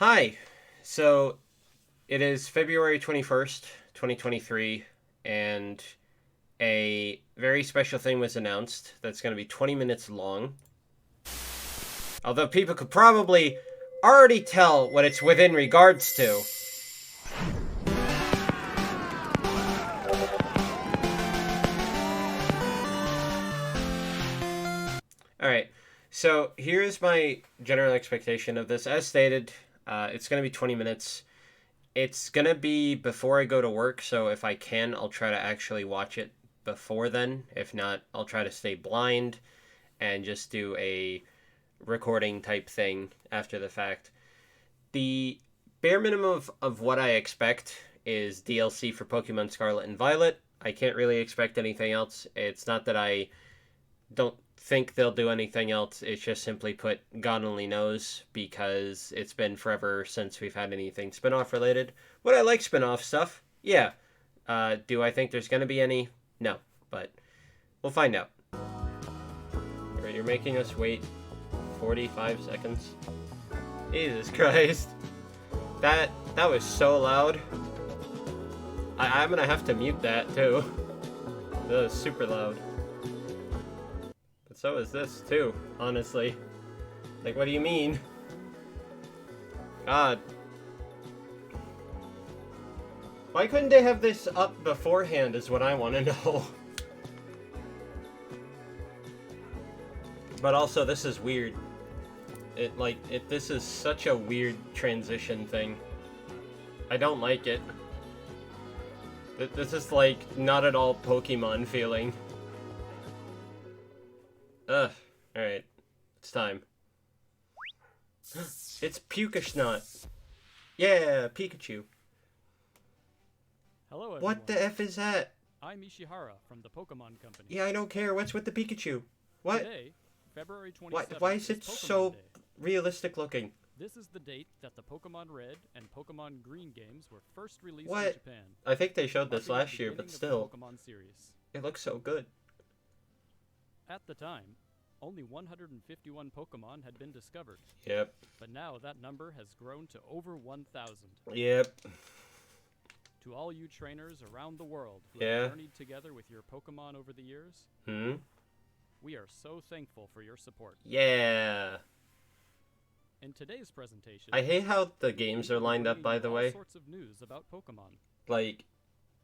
Hi. So it is February 21st, 2023, and a very special thing was announced that's going to be 20 minutes long. Although people could probably already tell what it's within regards to. Alright, so here's my general expectation of this. As stated, it's going to be 20 minutes. It's going to be before I go to work, so if I can, I'll try to actually watch it before then. If not, I'll try to stay blind and just do a recording type thing after the fact. The bare minimum of what I expect is DLC for Pokemon Scarlet and Violet. I can't really expect anything else. It's not that I don't think they'll do anything else. It's just simply put, God only knows, because it's been forever since we've had anything spin-off related. Would I like spin-off stuff? Yeah. Do I think there's going to be any? No. But we'll find out. Alright, you're making us wait 45 seconds. Jesus Christ. That was so loud. I'm going to have to mute that, too. That was super loud. But so is this, too, honestly. Like, what do you mean? God. Why couldn't they have this up beforehand is what I want to know. But also, this is weird. This is such a weird transition thing. I don't like it. This is, like, not at all Pokemon feeling. Ugh. Alright. It's time. It's Pukashnot. Yeah, Pikachu. Hello, everyone. What the F is that? I'm Ishihara from the Pokemon Company. Yeah, I don't care. What's with the Pikachu? What? Today, February 27th, Why is it Pokemon so Day. realistic looking? This is the date that the Pokemon Red and Pokemon Green games were first released What? in Japan. I think they showed this marking the last year, but beginning of the still. Pokemon series. It looks so good. At the time, only 151 Pokemon had been discovered, Yep. but now that number has grown to over 1,000. Yep. To all you trainers around the world who Yeah. have journeyed together with your Pokemon over the years, we are so thankful for your support. Yeah. In today's presentation, I hate how the games are lined up, by the way. all sorts of news about Pokemon. Like,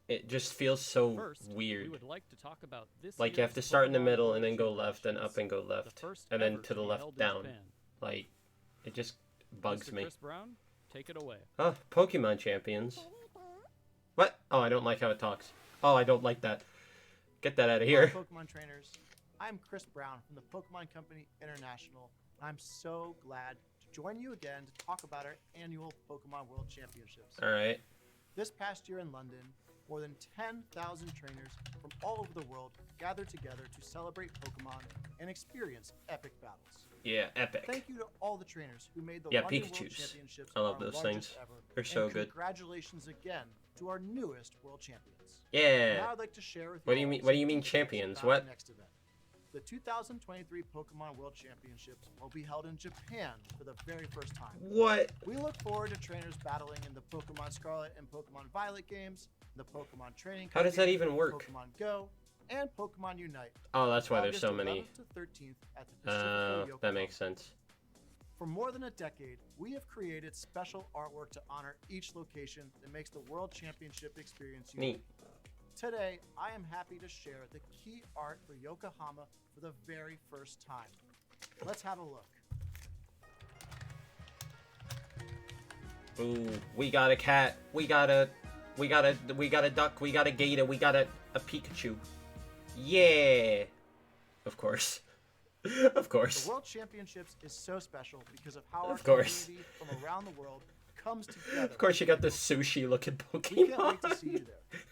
it just feels so First, weird. we would like to talk about this Like, you have year's to start in the Pokemon middle World and then go left and up and go Championships, left. the first And then ever to the be left held in down. Japan. Like, it just bugs Mr. me. Chris Brown, take it away. Oh, Pokemon champions. What? Oh, I don't like how it talks. Oh, I don't like that. Get that out of here. Hello, Pokemon trainers. I'm Chris Brown from the Pokemon Company International. I'm so glad to join you again to talk about our annual Pokemon World Championships. Alright. This past year in London, more than 10,000 trainers from all over the world gathered together to celebrate Pokemon and experience epic battles. Yeah, epic. Thank you to all the trainers who made the Yeah, London World Pikachus. Championships I love our those largest things. ever. They're so and good. Congratulations again to our newest world champions. Yeah. Now I'd like to share with What do you all mean- some what do you mean details champions? about What? our next event. The 2023 Pokemon World Championships will be held in Japan for the very first time. What? We look forward to trainers battling in the Pokemon Scarlet and Pokemon Violet games, the Pokemon Training How does that game, even work? Pokemon Go, and Pokemon Unite. Oh, that's why there's August so many. 11th to 13th at the Pacific That Yokohama. makes sense. For more than a decade, we have created special artwork to honor each location that makes the World Championship experience unique. Neat. Today, I am happy to share the key art for Yokohama for the very first time. Let's have a look. Ooh, we got a cat. We got a duck. We got a gator. We got a Pikachu. Yeah. Of course. Of course. The World Championships is so special because of how our Of course. community from around the world comes together. Of course, you got this sushi-looking We can't Pokemon. wait to see you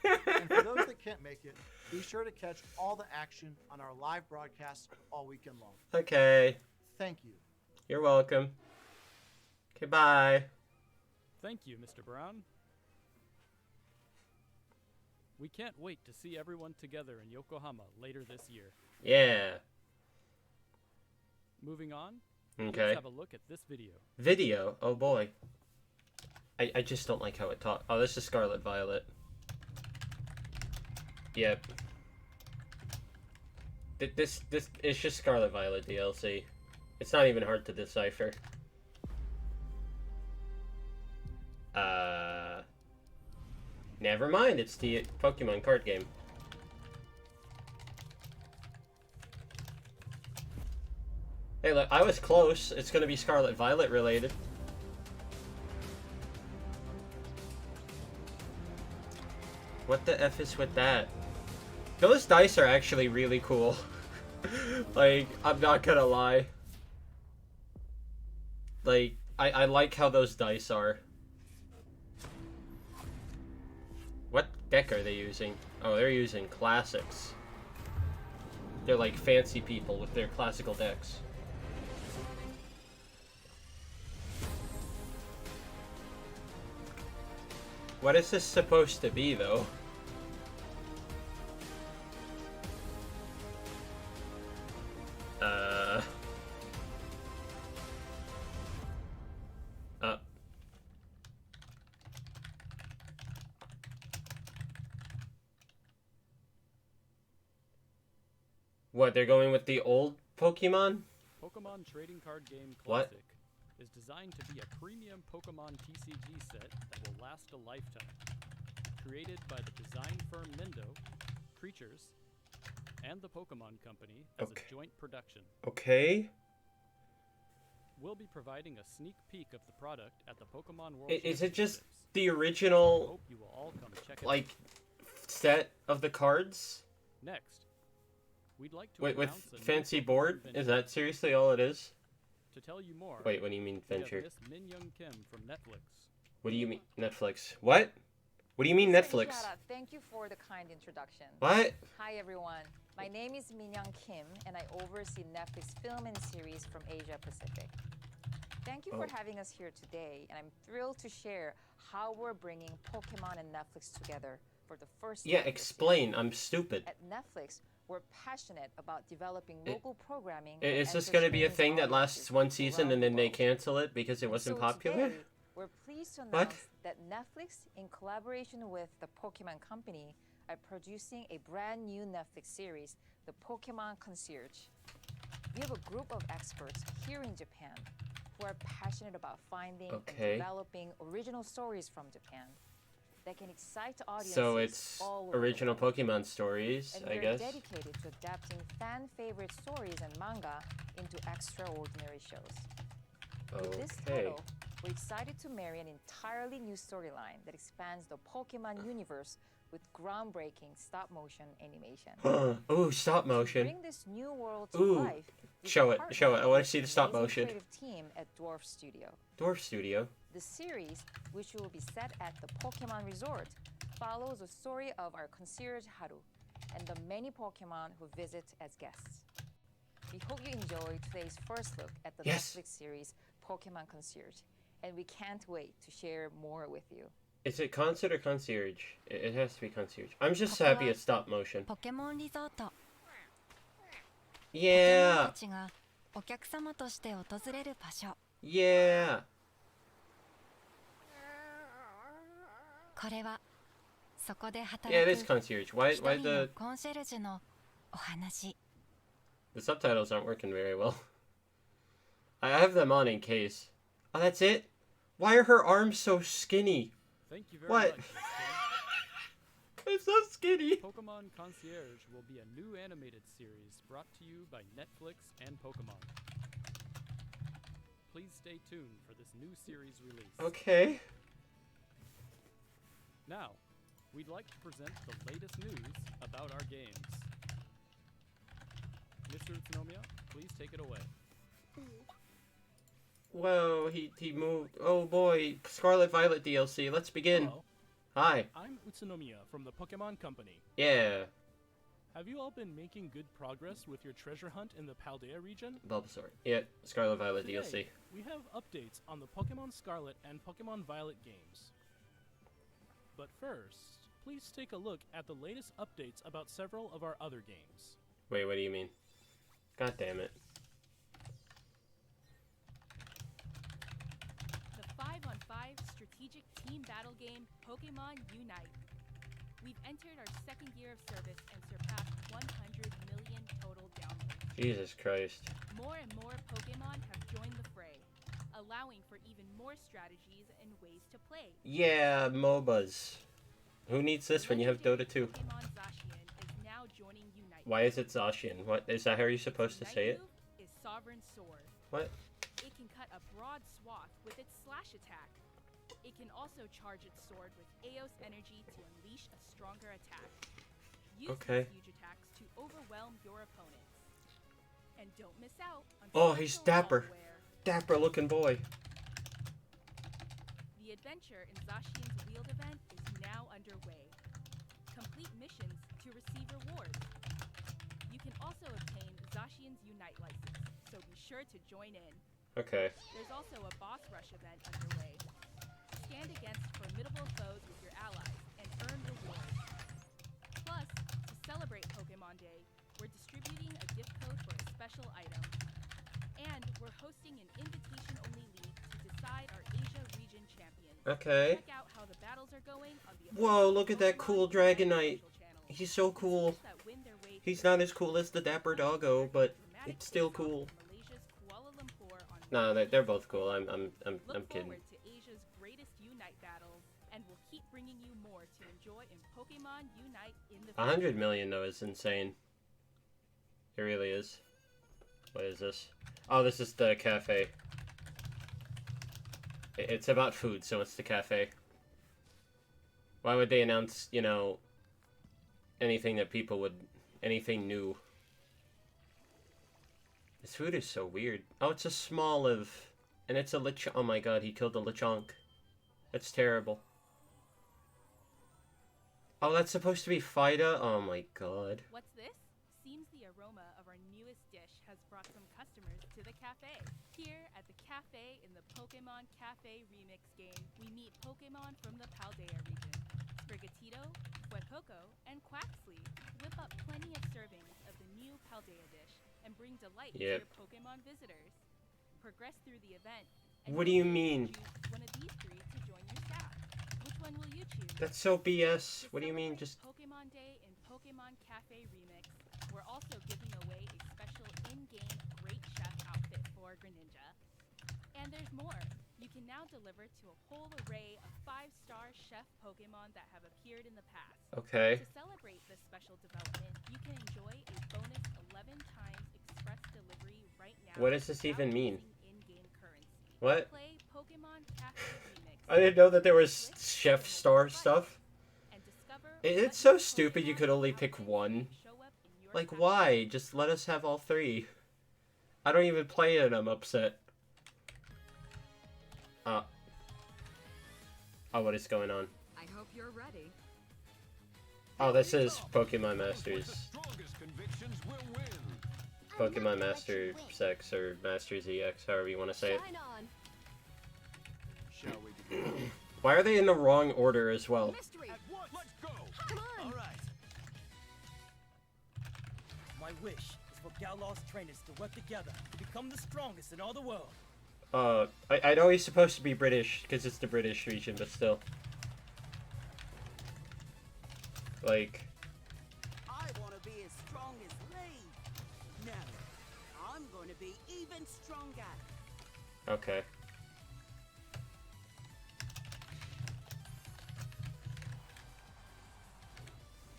there. And for those that can't make it, be sure to catch all the action on our live broadcasts all weekend long. Okay. Thank you. You're welcome. Okay, bye. Thank you, Mr. Brown. We can't wait to see everyone together in Yokohama later this year. Yeah. Moving on, Okay. let's have a look at this video. Video. Oh boy. I just don't like how it talks. Oh, this is Scarlet Violet. Yep. This it's just Scarlet Violet DLC. It's not even hard to decipher. Never mind, it's the Pokemon card game. Hey, look, I was close. It's gonna be Scarlet Violet related. What the F is with that? Those dice are actually really cool. Like, I'm not gonna lie. Like, I like how those dice are. What deck are they using? Oh, they're using classics. They're like fancy people with their classical decks. What is this supposed to be, though? What, they're going with the old Pokemon? Pokemon Trading Card Game What? Classic is designed to be a premium Pokemon TCG set that will last a lifetime. Created by the design firm Nindo, Creatures, and the Pokemon Company as a joint production. Okay. We'll be providing a sneak peek of the product at the Pokemon World Is it just Championships. the original, Hope you will all come check it like, set of the cards? Next, we'd like to Wait, with announce a new fancy Pokemon board? venture. Is that seriously all it is? To tell you more, Wait, what do you mean we have venture? Miss Min Young Kim from Netflix. What do you mean Netflix? What? What do you mean Netflix? Thank you for the kind introduction. What? Hi everyone. My name is Min Young Kim and I oversee Netflix film and series from Asia Pacific. Thank you for having us here today, and I'm thrilled to share how we're bringing Pokemon and Netflix together for the first time. Yeah, explain. I'm stupid. At Netflix, we're passionate about developing local programming. Is this going to be a thing that lasts one season and then they cancel it because it wasn't popular? Today, we're pleased to announce that Netflix, in collaboration with the Pokemon Company, are producing a brand new Netflix series, The Pokemon Concierge. We have a group of experts here in Japan who are passionate about finding and developing original stories from Japan that can excite audiences. So it's all over original the world. Pokemon stories, And I we're guess. dedicated to adapting fan-favorite stories and manga into extraordinary shows. With this title, we're excited to marry an entirely new storyline that expands the Pokemon universe with groundbreaking stop-motion animation. Ooh, stop motion. To bring this new world to life, Show it. I want to see the stop amazing motion. creative team at Dwarf Studio. Dwarf Studio. The series, which will be set at the Pokemon Resort, follows the story of our concierge Haru and the many Pokemon who visit as guests. We hope you enjoy today's first look at the Netflix series Pokemon Concierge, and we can't wait to share more with you. Is it concert or concierge? It has to be concierge. I'm just happy it's stop motion. ポケモンリゾート。 Yeah. ポケモンたちがお客様として訪れる場所。 Yeah. これはそこで Yeah, it 働 is く concierge. Why 一人の the コンシェルジュのお話。 subtitles aren't working very well? I have them on in case. Oh, that's it? Why are her arms so skinny? Thank you very What? much. It's so skinny. Pokemon Concierge will be a new animated series brought to you by Netflix and Pokemon. Please stay tuned for this new series release. Okay. Now, we'd like to present the latest news about our games. Mr. Utsunomiya, please take it away. Whoa, he moved. Oh boy, Scarlet Violet DLC. Let's begin. Hello, Hi. I'm Utsunomiya from the Pokemon Company. Yeah. Have you all been making good progress with your treasure hunt in the Paldea region? Bulbasaur. Yeah, Scarlet Violet Today, DLC. we have updates on the Pokemon Scarlet and Pokemon Violet games. But first, please take a look at the latest updates about several of our other games. Wait, what do you mean? God damn it. The 5-on-5 strategic game Pokemon Unite. We've entered our second year of service and surpassed 100 million total downloads. Jesus Christ. More and more Pokemon have joined the fray, allowing for even more strategies and ways to play. Yeah, MOBAs. Who needs this when you have Dota 2? Pokemon Zacian is now joining Unite. Why is it Zacian? What is that? How are you supposed to say it? Move is Sovereign Sword. What? It can cut a broad swath with its slash attack. It can also charge its sword with Eos energy to unleash a stronger attack. Use Okay. these huge attacks to overwhelm your opponents. And don't miss out on Oh, he's special dapper. hardware. Dapper looking boy. The adventure in Zacian's Wheeled event is now underway. Complete missions to receive rewards. You can also obtain Zacian's Unite license, so be sure to join in. Okay. There's also a boss rush event underway. Stand against formidable foes with your allies and earn rewards. Plus, to celebrate Pokemon Day, we're distributing a gift code for a special item. And we're hosting an invitation-only league to decide our Asia region champion. Okay. Check out how the battles are going on the Whoa, look at that Pokemon cool Unite Dragonite. social channel. He's so cool. Teams that win their way He's to not as cool as the Dapper Doggo, but it's still cool. Malaysia's Kuala Lumpur on Nah, they're both cool. I'm Look kidding. forward to Asia's greatest Unite battles, and we'll keep bringing you more to enjoy in Pokemon Unite in the 100 million though is insane. It really is. What is this? Oh, this is the cafe. It's about food, so it's the cafe. Why would they announce, you know, anything that people would, anything new? This food is so weird. Oh, it's a Smoliv. And it's a Lechonk. Oh my god, he killed a Lechonk. That's terrible. Oh, that's supposed to be Fida? Oh my god. What's this? Seems the aroma of our newest dish has brought some customers to the cafe. Here at the cafe in the Pokemon Cafe Remix game, we meet Pokemon from the Paldea region. Sprigatito, Fuecoco, and Quaxley whip up plenty of servings of the new Paldea dish and bring delight to your Pokemon visitors. Progress through the event. And What do you mean? choose one of these three to join your staff. Which one will you choose? That's so BS. To What do you mean? celebrate Just Pokemon Day in Pokemon Cafe Remix, we're also giving away a special in-game Great Chef outfit for Greninja. And there's more. You can now deliver to a whole array of 5-star chef Pokemon that have appeared in the past. okay. To celebrate this special development, you can enjoy a bonus 11 times express delivery right now. What does this without even mean? using in-game currency. What? Play Pokemon Cafe Remix. I didn't know that there was Click chef on the star button stuff. and discover It's what so stupid you Pokemon could only outfit pick one. show up in your Like, cafe. why? Just let us have all three. I don't even play it and I'm upset. Oh, what is going on? I hope you're ready. Oh, this is Pokemon Masters. Strongest convictions will win. Pokemon Master X or Masters EX, however you want to say it. Shine on. Shall we begin? Why are they in the wrong order as well? Mystery. At once. Let's go. Come on. All right. My wish is for Gallo's trainers to work together to become the strongest in all the world. I know he's supposed to be British, because it's the British region, but still. Like... I want to be as strong as Lee. No, I'm going to be even stronger. Okay.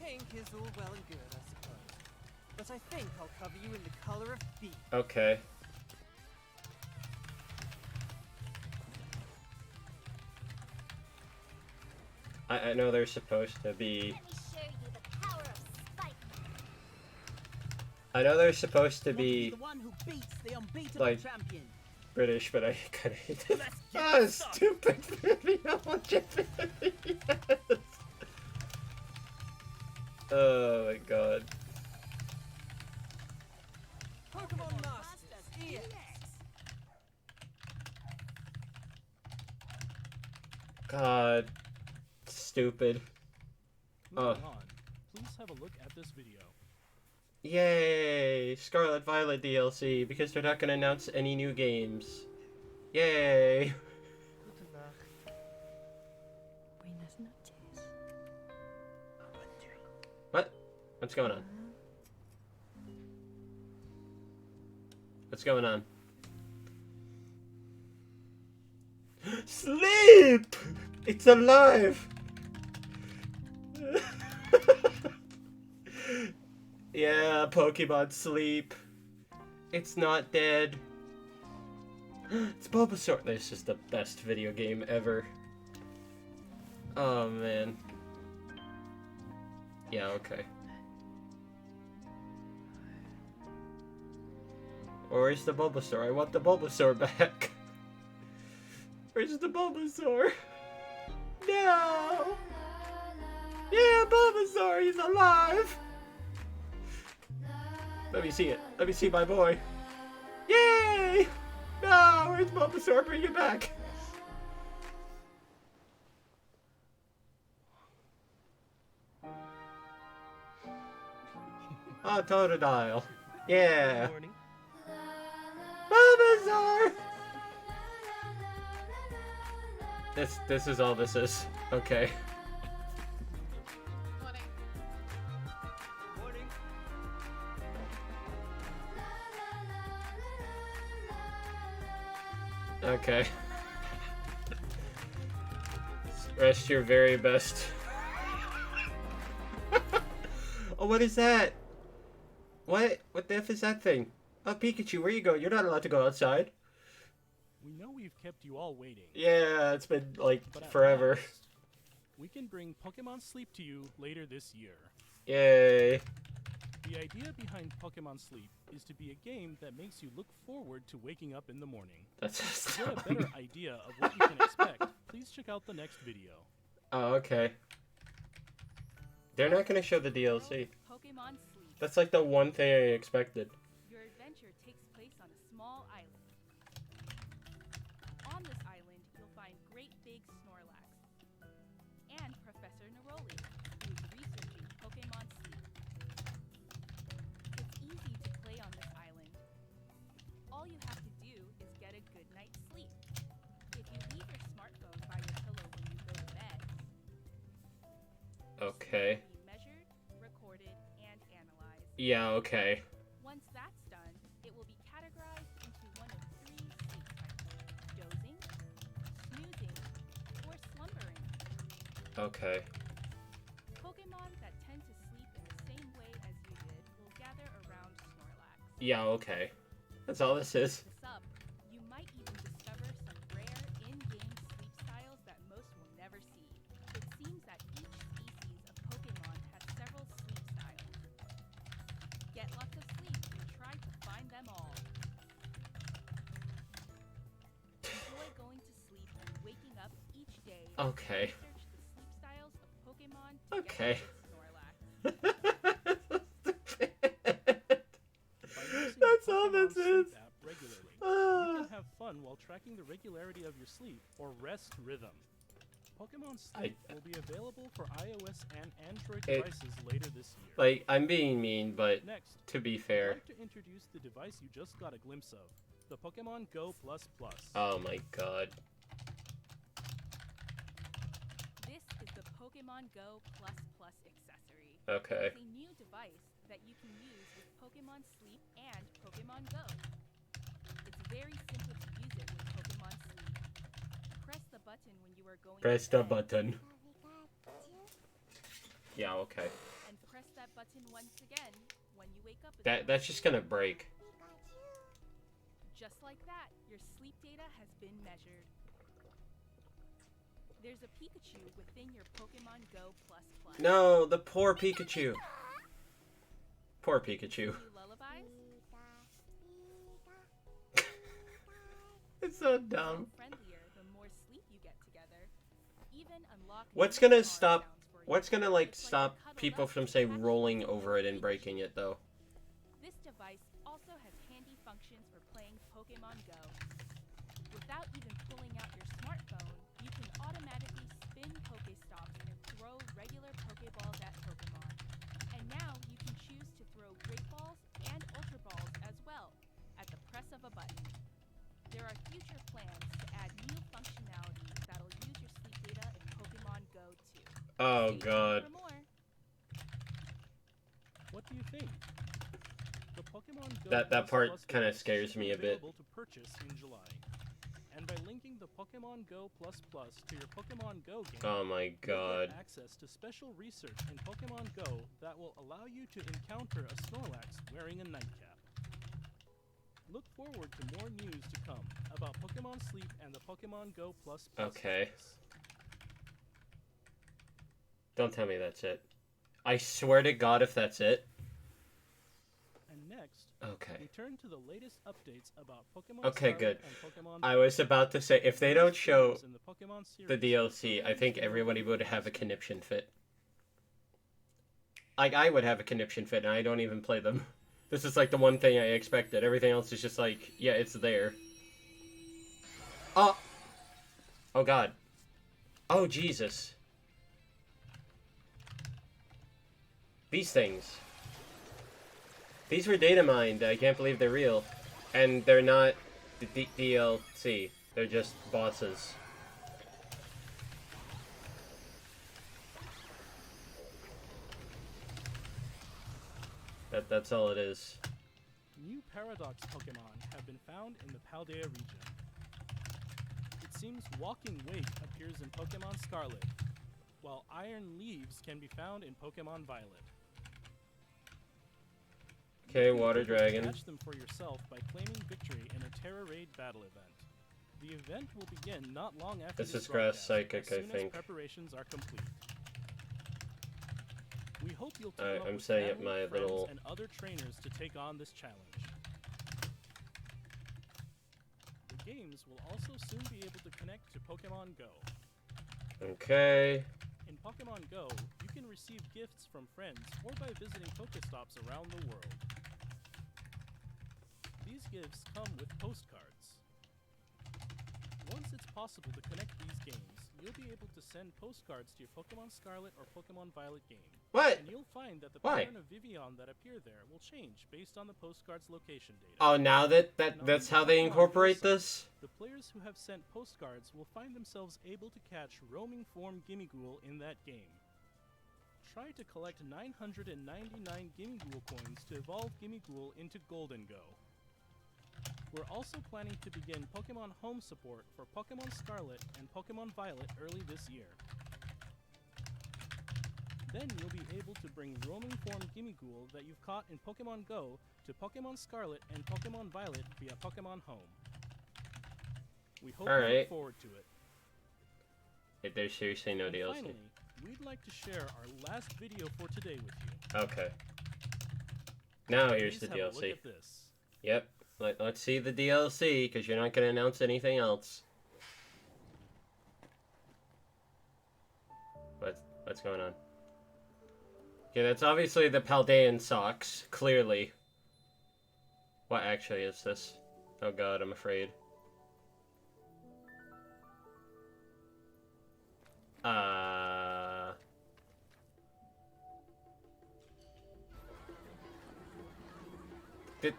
Pink is all well and good, I suppose. But I think I'll cover you in the color of beef. Okay. I know they're supposed to be... Let me show you the power of spike. I know they're supposed to I want to be the one who beats the unbeatable like- champion. British, but I kinda hate it. Let's get Ah, this started. stupid video. Yes. Oh my god. Pokemon Masters EX. God. Stupid. Moving on, please have a look at this video. Yay! Scarlet Violet DLC, because they're not gonna announce any new games. Yay! Gute Nacht. We What? What's going on? What's going on? Sleep! It's alive! Yeah, Pokemon sleep. It's not dead. It's Bulbasaur. This is the best video game ever. Oh, man. Yeah, okay. Where's the Bulbasaur? I want the Bulbasaur back. Where's the Bulbasaur? No! Yeah, Bulbasaur, he's alive! Let me see it. Let me see my boy. Yay! No, where's Bulbasaur? Bring it back. Oh, Totodile. Yeah. Good morning. Bulbasaur! This is all this is. Okay. Morning. Okay. Rest your very best. Oh, what is that? What? What the F is that thing? Oh, Pikachu, where you go? You're not allowed to go outside. We know we've kept you all waiting. Yeah, it's been, like, But at forever. last, we can bring Pokemon Sleep to you later this year. Yay. The idea behind Pokemon Sleep is to be a game that makes you look forward to waking up in the morning. That's To get a better idea of what you can expect, please check out the next video. Oh, okay. They're not gonna show the DLC. Pokemon Sleep. That's like the one thing I expected. Your adventure takes place on a small island. On this island, you'll find great big Snorlax and Professor Neroli, who is researching Pokemon Sleep. It's easy to play on this island. All you have to do is get a good night's sleep. If you leave your smartphone by your pillow when you go to bed, Okay. it will be measured, recorded, and analyzed. Yeah, okay. Once that's done, it will be categorized into one of 3 sleep types: dozing, snoozing, or slumbering. Okay. Pokemon that tend to sleep in the same way as you did will gather around Snorlax. Yeah, okay. That's all this is. To sub, you might even discover some rare in-game sleep styles that most will never see. It seems that each species of Pokemon has several sleep styles. Get lots of sleep and try to find them all. Enjoy going to sleep and waking up each day as you Okay. research the sleep styles of Pokemon to Okay. get Snorlax. By using the That's all Pokemon this Sleep is. app regularly, you Ah. can have fun while tracking the regularity of your sleep or rest rhythm. Pokemon Sleep will be available for iOS and Android It- devices later this year. Like, I'm being mean, but Next, to be I'd fair. like to introduce the device you just got a glimpse of, the Pokemon Go Plus Plus. Oh my god. This is the Pokemon Go Plus Plus accessory. Okay. It's a new device that you can use with Pokemon Sleep and Pokemon Go. It's very simple to use it with Pokemon Sleep. Press the button when you are going Press to the bed, button. Yeah, okay. and press that button once again when you wake up in the That's just gonna break. Just like that, your sleep data has been measured. There's a Pikachu within your Pokemon Go Plus Plus. No, the poor Pikachu. Poor Pikachu. New lullabies, It's so dumb. friendlier the more sleep you get together. Even unlock What's new gonna car stop? sounds for you. What's gonna like It's stop you're cuddled people up from with say happy rolling little over it and Pikachu. breaking it though? This device also has handy functions for playing Pokemon Go. Without even pulling out your smartphone, you can automatically spin Pokestops and throw regular Pokeballs at Pokemon. And now you can choose to throw Great Balls and Ultra Balls as well at the press of a button. There are future plans to add new functionality that'll use your sleep data in Pokemon Go Oh Stay tuned god. for more. What do you think? The Pokemon Go That Plus part Plus kind of games scares should me be a bit. available to purchase in July. And by linking the Pokemon Go Plus Plus to your Pokemon Go game, Oh my you'll god. get access to special research in Pokemon Go that will allow you to encounter a Snorlax wearing a nightcap. Look forward to more news to come about Pokemon Sleep and the Pokemon Go Plus Plus Okay. device. Don't tell me that's it. I swear to God if that's it. And next, Okay. we turn to the latest updates about Pokemon Okay, Scarlet good. and Pokemon I was about to say, if they don't show in the Pokemon the series, DLC, I think everybody would have a conniption fit. Like, I would have a conniption fit, and I don't even play them. This is like the one thing I expected. Everything else is just like, yeah, it's there. Oh! Oh god. Oh Jesus. These things. These were data mined. I can't believe they're real. And they're not the DLC. They're just bosses. That's all it is. New Paradox Pokemon have been found in the Paldea region. It seems Walking Wake appears in Pokemon Scarlet, while Iron Leaves can be found in Pokemon Violet. Okay, You can Water be able to Dragon. catch them for yourself by claiming victory in a Terra Raid battle event. The event will begin not long after This this is Grass broadcast, Psychic, as soon I think. as preparations are complete. We hope you'll team Alright, up I'm with setting up family, my friends, little... and other trainers to take on this challenge. The games will also soon be able to connect to Pokemon Go. Okay. In Pokemon Go, you can receive gifts from friends or by visiting Pokestops around the world. These gifts come with postcards. Once it's possible to connect these games, you'll be able to send postcards to your Pokemon Scarlet or Pokemon Violet game. What? And you'll find that the Why? pattern of Vivian that appear there will change based on the postcard's location data. Oh, now that's And how on they the Pokemon Go incorporate site, this? The players who have sent postcards will find themselves able to catch roaming form Gimmighoul in that game. Try to collect 999 Gimmighoul coins to evolve Gimmighoul into Golden Go. We're also planning to begin Pokemon Home support for Pokemon Scarlet and Pokemon Violet early this year. Then you'll be able to bring roaming form Gimmighoul that you've caught in Pokemon Go to Pokemon Scarlet and Pokemon Violet via Pokemon Home. We hope you look forward to it. There's seriously no And DLC. finally, we'd like to share our last video for today with you. Okay. Now here's Please the have a look DLC. at this. Yep. Let's see the DLC, because you're not going to announce anything else. What's going on? Okay, that's obviously the Paldean socks, clearly. What actually is this? Oh god, I'm afraid.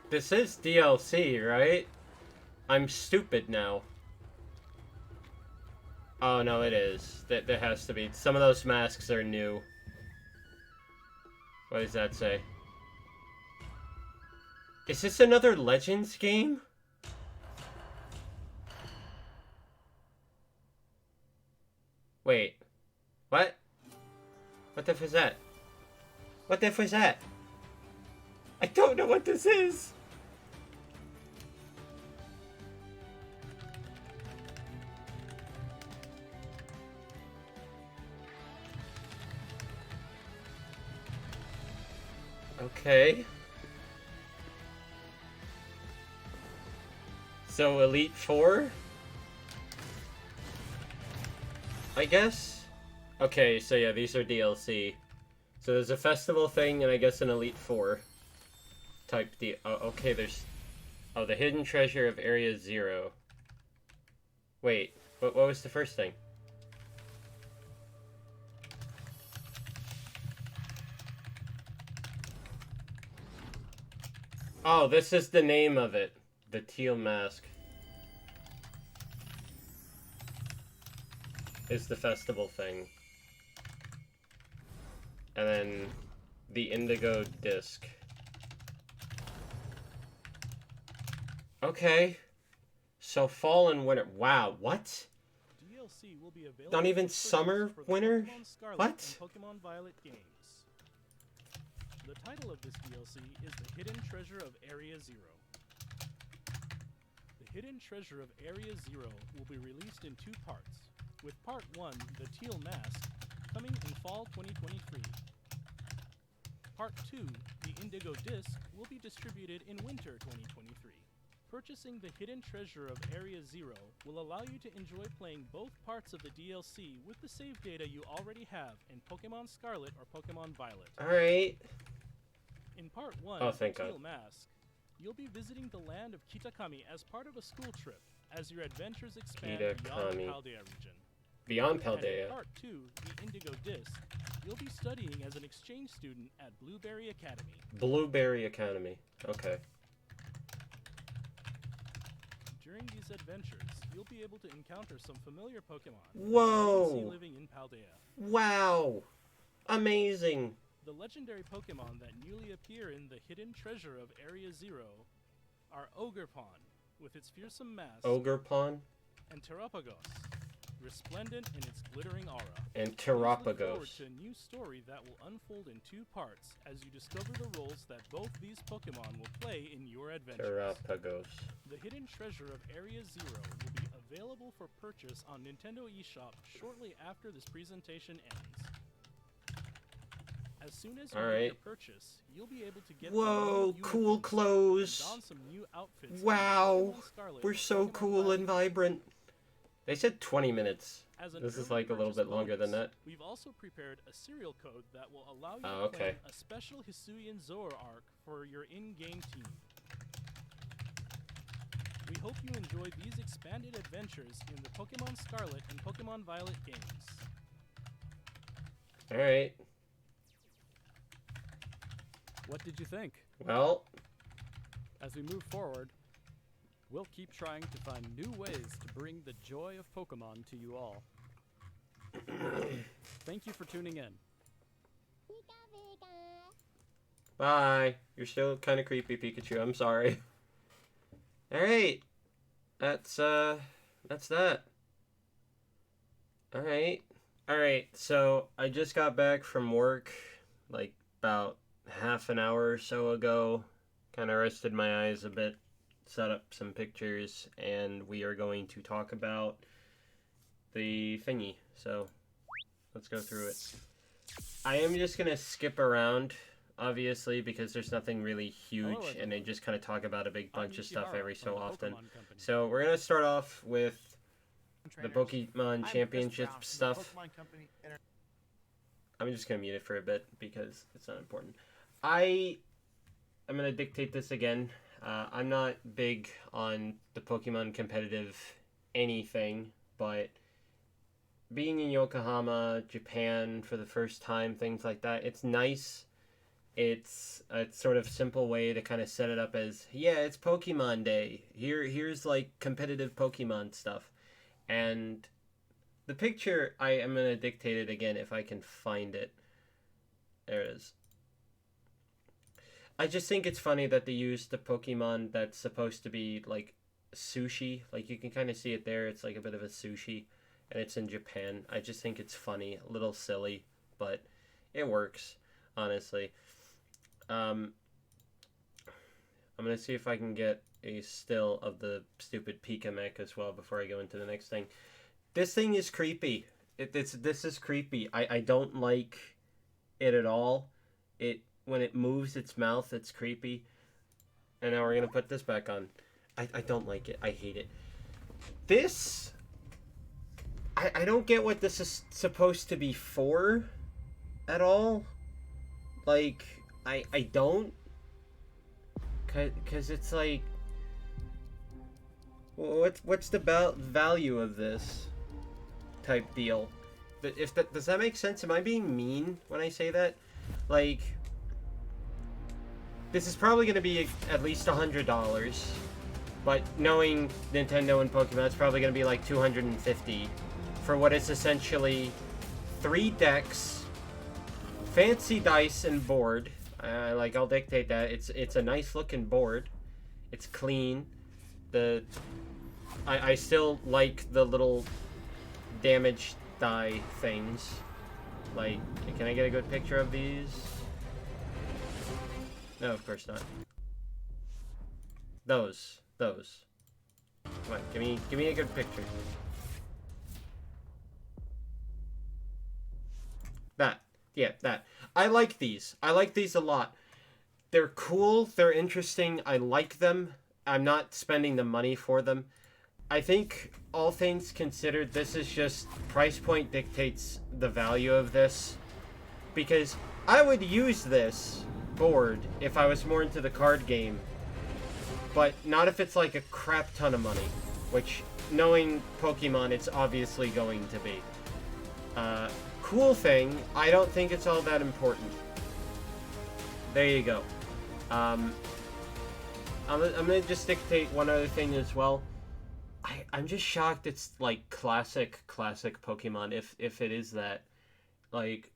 This is DLC, right? I'm stupid now. Oh no, it is. There has to be. Some of those masks are new. What does that say? Is this another Legends game? Wait. What? What the f is that? What the f is that? I don't know what this is! Okay. So, Elite Four? I guess? Okay, so yeah, these are DLC. So there's a festival thing, and I guess an Elite Four type deal. Oh, okay, there's... Oh, the hidden treasure of Area Zero. Wait, what was the first thing? Oh, this is the name of it. The teal mask. Is the festival thing. And then the indigo disc. Okay. So fall and winter. Wow, what? DLC will be available Not even for purchase summer, for the winter? Pokemon Scarlet What? and Pokemon Violet games. The title of this DLC is The Hidden Treasure of Area Zero. The Hidden Treasure of Area Zero will be released in 2 parts, with Part 1, The Teal Mask, coming in fall 2023. Part 2, The Indigo Disc, will be distributed in winter 2023. Purchasing the Hidden Treasure of Area Zero will allow you to enjoy playing both parts of the DLC with the save data you already have in Pokemon Scarlet or Pokemon Violet. Alright. In Part 1, Oh, thank The Teal God. Mask, you'll be visiting the land of Kitakami as part of a school trip as your adventures expand beyond the Kitakami. Paldea region. Beyond And in Paldea. Part 2, The Indigo Disc, you'll be studying as an exchange student at Blueberry Academy. Blueberry Academy. Okay. During these adventures, you'll be able to encounter some familiar Pokemon Whoa! that you see living in Paldea. Wow! Amazing! The legendary Pokemon that newly appear in the Hidden Treasure of Area Zero are Ogerpon, with its fearsome mask, Ogerpon and Terrapagos, resplendent in its glittering aura. and Please look forward Terrapagos. to a new story that will unfold in 2 parts as you discover the roles that both these Pokemon will play in your adventures. Terrapagos. The Hidden Treasure of Area Zero will be available for purchase on Nintendo eShop shortly after this presentation ends. As soon as you make Alright. your purchase, you'll be able to get the Whoa, new cool uniforms clothes. and don some new outfits. Wow, Pokemon Scarlet we're or so Pokemon cool Violet. and vibrant. They said 20 minutes. As an This is early like a little purchase bit longer than bonus, that. We've also prepared a serial code that will allow you Oh, to okay. claim a special Hisuian Zora arc for your in-game team. We hope you enjoy these expanded adventures in the Pokemon Scarlet and Pokemon Violet games. Alright. What did you think? Well, As we move forward, we'll keep trying to find new ways to bring the joy of Pokemon to you all. Thank you for tuning in. bye. You're still kind of creepy, Pikachu. I'm sorry. Alright. That's that. Alright. Alright, so I just got back from work, like, about half an hour or so ago. Kind of rested my eyes a bit, set up some pictures, and we are going to talk about the thingy. So, let's go through it. I am just going to skip around, obviously, because there's nothing really huge, Hello, and they just kind of talk about a big I'm bunch of stuff Yukihara every from so the often. Pokemon Company. So, we're going to start off with the Trainers. Pokemon I'm Chris Championship Brown from the stuff. Pokemon Company I'm just gonna mute it for a bit because it's not important. I'm gonna dictate this again. I'm not big on the Pokemon competitive anything, but being in Yokohama, Japan for the first time, things like that, it's nice. It's a sort of simple way to kind of set it up as, yeah, it's Pokemon Day. Here's like competitive Pokemon stuff. And the picture, I am going to dictate it again if I can find it. There it is. I just think it's funny that they used the Pokemon that's supposed to be like sushi. Like you can kind of see it there. It's like a bit of a sushi. And it's in Japan. I just think it's funny. A little silly. But it works, honestly. I'm going to see if I can get a still of the stupid Pika mech as well before I go into the next thing. This thing is creepy. This is creepy. I don't like it at all. When it moves its mouth, it's creepy. And now we're gonna put this back on. I don't like it. I hate it. This I don't get what this is supposed to be for at all. Like I don't, cause it's like, what's the value of this type deal? Does that make sense? Am I being mean when I say that? Like, this is probably going to be at least $100, but knowing Nintendo and Pokemon, it's probably going to be like $250 for what is essentially 3 decks, fancy dice and board. I'll dictate that. It's a nice looking board. It's clean. I still like the little damage die things. Like, can I get a good picture of these? No, of course not. Those. Come on, give me a good picture. That. Yeah, that. I like these. I like these a lot. They're cool, they're interesting, I like them. I'm not spending the money for them. I think, all things considered, this is just price point dictates the value of this. Because I would use this board if I was more into the card game. But not if it's like a crap ton of money. Which, knowing Pokemon, it's obviously going to be. Cool thing, I don't think it's all that important. There you go. I'm gonna just dictate one other thing as well. I'm just shocked it's like classic Pokemon, if it is that. Like,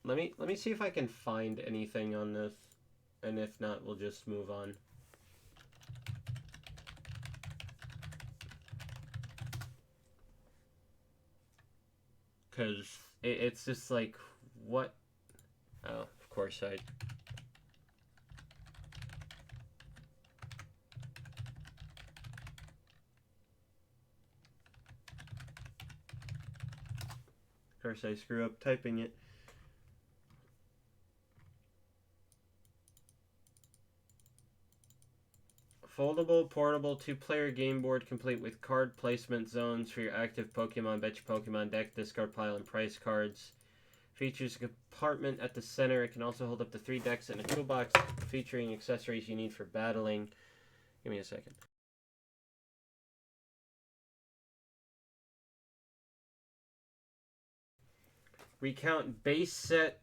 let me see if I can find anything on this, and if not, we'll just move on. Because it's just like, what? Oh, of course Of course I screw up typing it. Foldable, portable, 2-player game board complete with card placement zones for your active Pokemon, bet your Pokemon deck, discard pile, and price cards. Features a compartment at the center. It can also hold up to 3 decks and a toolbox featuring accessories you need for battling. Give me a second. Recount base set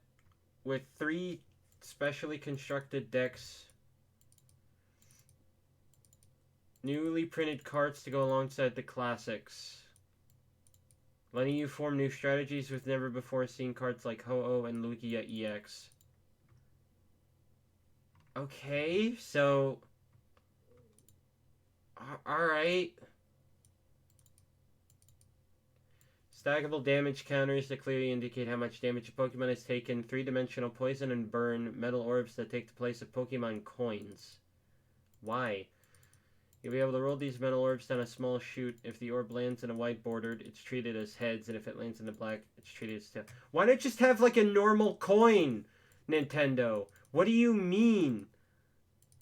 with 3 specially constructed decks. Newly printed cards to go alongside the classics. Letting you form new strategies with never before seen cards like Ho-Oh and Lugia EX. Okay, so... Alright. Stackable damage counters that clearly indicate how much damage a Pokemon has taken. 3-dimensional poison and burn. Metal orbs that take the place of Pokemon coins. Why? You'll be able to roll these metal orbs down a small chute. If the orb lands in a white bordered, it's treated as heads, and if it lands in the black, it's treated as tails. Why not just have like a normal coin, Nintendo? What do you mean?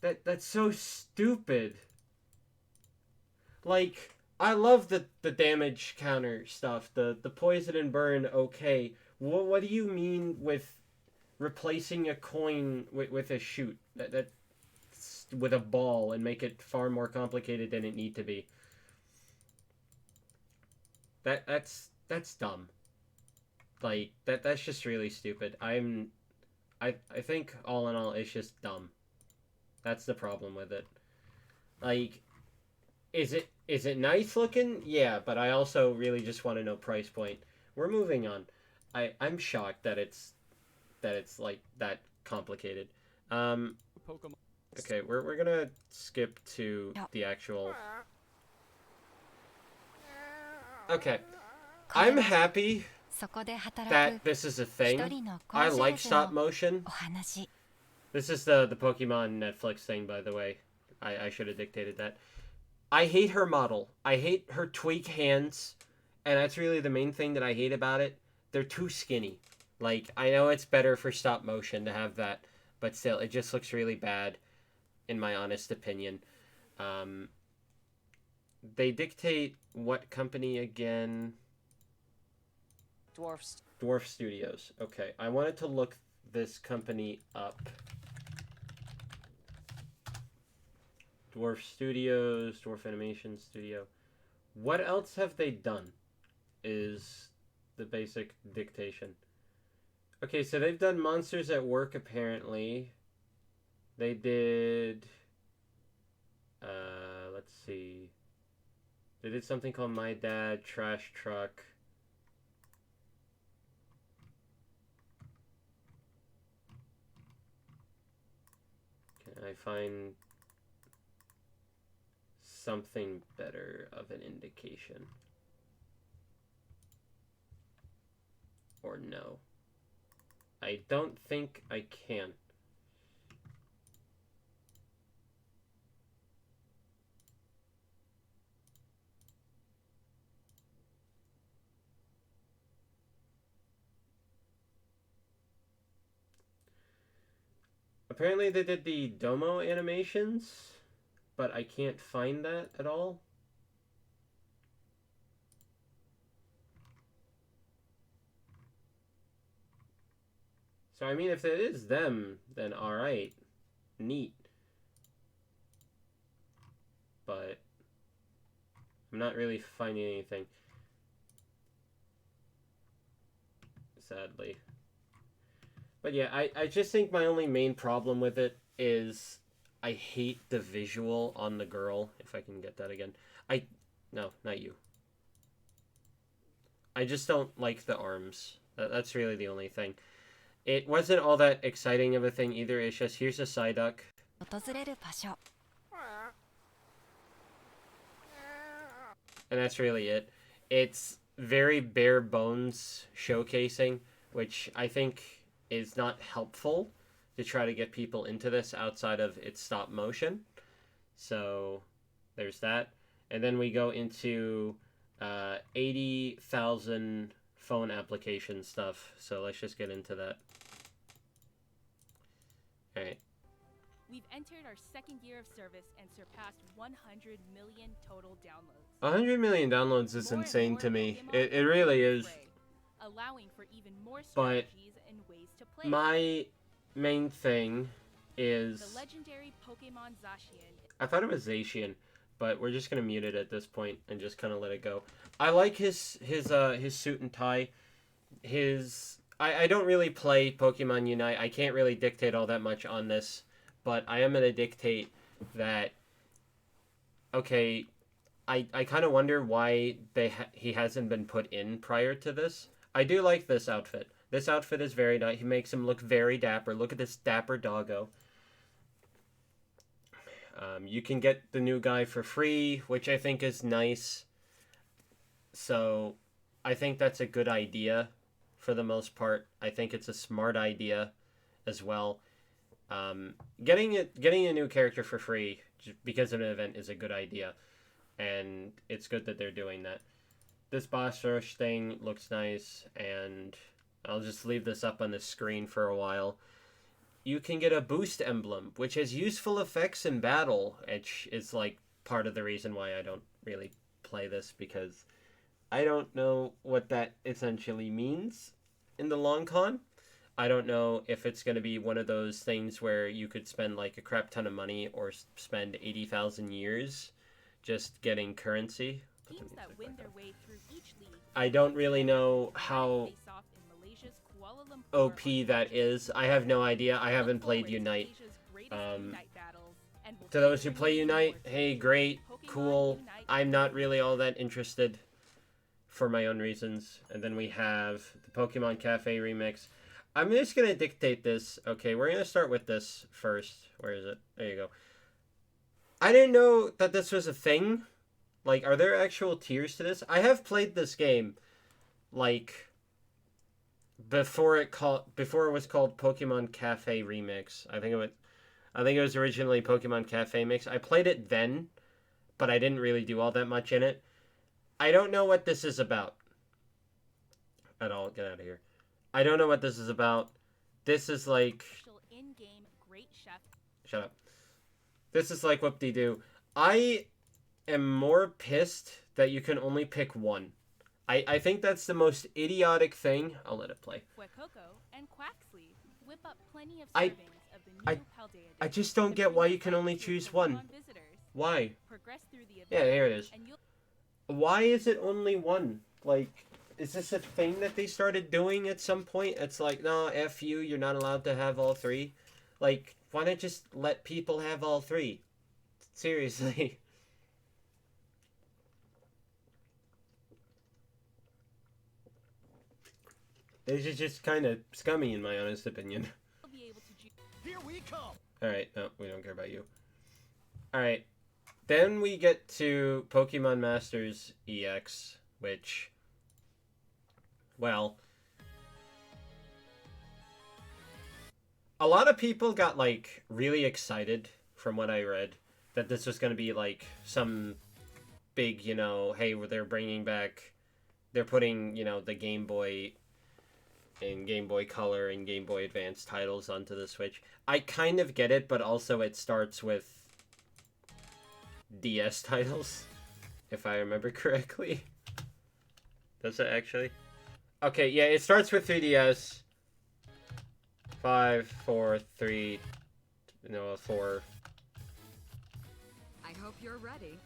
That's so stupid. Like, I love the damage counter stuff, the poison and burn, okay. What do you mean with replacing a coin with a chute? That with a ball and make it far more complicated than it need to be. That's dumb. Like that's just really stupid. I think all in all it's just dumb. That's the problem with it. Like, is it nice looking? Yeah, but I also really just want to know price point. We're moving on. I'm shocked that it's like that complicated. Pokemon. Okay, we're gonna skip to the actual... Okay. I'm happy that this is a thing. I like stop motion. This is the Pokemon Netflix thing, by the way. I should have dictated that. I hate her model. I hate her tweak hands. And that's really the main thing that I hate about it. They're too skinny. Like, I know it's better for stop motion to have that. But still, it just looks really bad. In my honest opinion. They dictate what company again? Dwarf Studios. Okay, I wanted to look this company up. Dwarf Studios, Dwarf Animation Studio. What else have they done? Is the basic dictation. Okay, so they've done Monsters at Work apparently. They did, let's see. They did something called My Dad, Trash Truck. I find something better of an indication? Or no? I don't think I can. Apparently they did the Domo animations, but I can't find that at all. So, I mean, if it is them, then alright. Neat. But I'm not really finding anything. Sadly. But yeah, I just think my only main problem with it is I hate the visual on the girl. If I can get that again. No, not you. I just don't like the arms. That's really the only thing. It wasn't all that exciting of a thing either. It's just, here's a Psyduck. 訪れる場所 And that's really it. It's very bare bones showcasing, which I think is not helpful to try to get people into this outside of its stop motion. So there's that. And then we go into 80,000 phone application stuff. So let's just get into that. Alright. We've entered our second year of service and surpassed 100 million total downloads. 100 million downloads is More and insane more to me. Pokemon It really is. play, allowing for even more But strategies and ways to play. my main thing is... The legendary Pokemon Zacian. I thought it was Zacian, but we're just gonna mute it at this point and just kind of let it go. I like his suit and tie. I don't really play Pokemon Unite. I can't really dictate all that much on this, but I am gonna dictate that. Okay, I kind of wonder why he hasn't been put in prior to this. I do like this outfit. This outfit is very nice. He makes him look very dapper. Look at this dapper doggo. You can get the new guy for free, which I think is nice. So, I think that's a good idea for the most part. I think it's a smart idea as well. Getting a new character for free just because of an event is a good idea. And it's good that they're doing that. This boss rush thing looks nice, and I'll just leave this up on the screen for a while. You can get a boost emblem, which has useful effects in battle, which is like part of the reason why I don't really play this, because I don't know what that essentially means in the long con. I don't know if it's going to be one of those things where you could spend like a crap ton of money or spend 80,000 years just getting currency. Teams that win their way through each league. I don't really know how Face off in Malaysia's Kuala Lumpur OP that is. I have no idea. I haven't played Unite. To those who play Unite, hey, great, cool. I'm not really all that interested for my own reasons. And then we have the Pokemon Cafe remix. I'm just going to dictate this. Okay, we're going to start with this first. Where is it? There you go. I didn't know that this was a thing. Like, are there actual tiers to this? I have played this game, like, before it was called Pokemon Cafe Remix. I think it was originally Pokemon Cafe Mix. I played it then, but I didn't really do all that much in it. I don't know what this is about at all. Get out of here. I don't know what this is about. This is like... Shut up. This is like whoop-de-doo. I am more pissed that you can only pick one. I think that's the most idiotic thing. I'll let it play. And Quaxley whip up plenty of servings of the new Paldea I just don't get why you can only choose one. Why? Yeah, here it is. Why is it only one? Like, is this a thing that they started doing at some point? It's like, no, F you, you're not allowed to have all three. Like, why not just let people have all three? Seriously. This is just kind of scummy in my honest opinion. Here we come. Alright, no, we don't care about you. Alright. Then we get to Pokemon Masters EX, which, well, a lot of people got, like, really excited from what I read that this was going to be, like, some big, you know, hey, they're bringing back, they're putting, you know, the Game Boy and Game Boy Color and Game Boy Advance titles onto the Switch. I kind of get it, but also it starts with DS titles, if I remember correctly. Does it actually? Okay, yeah, it starts with 3DS. 5, 4, 3, no, 4. I hope you're ready.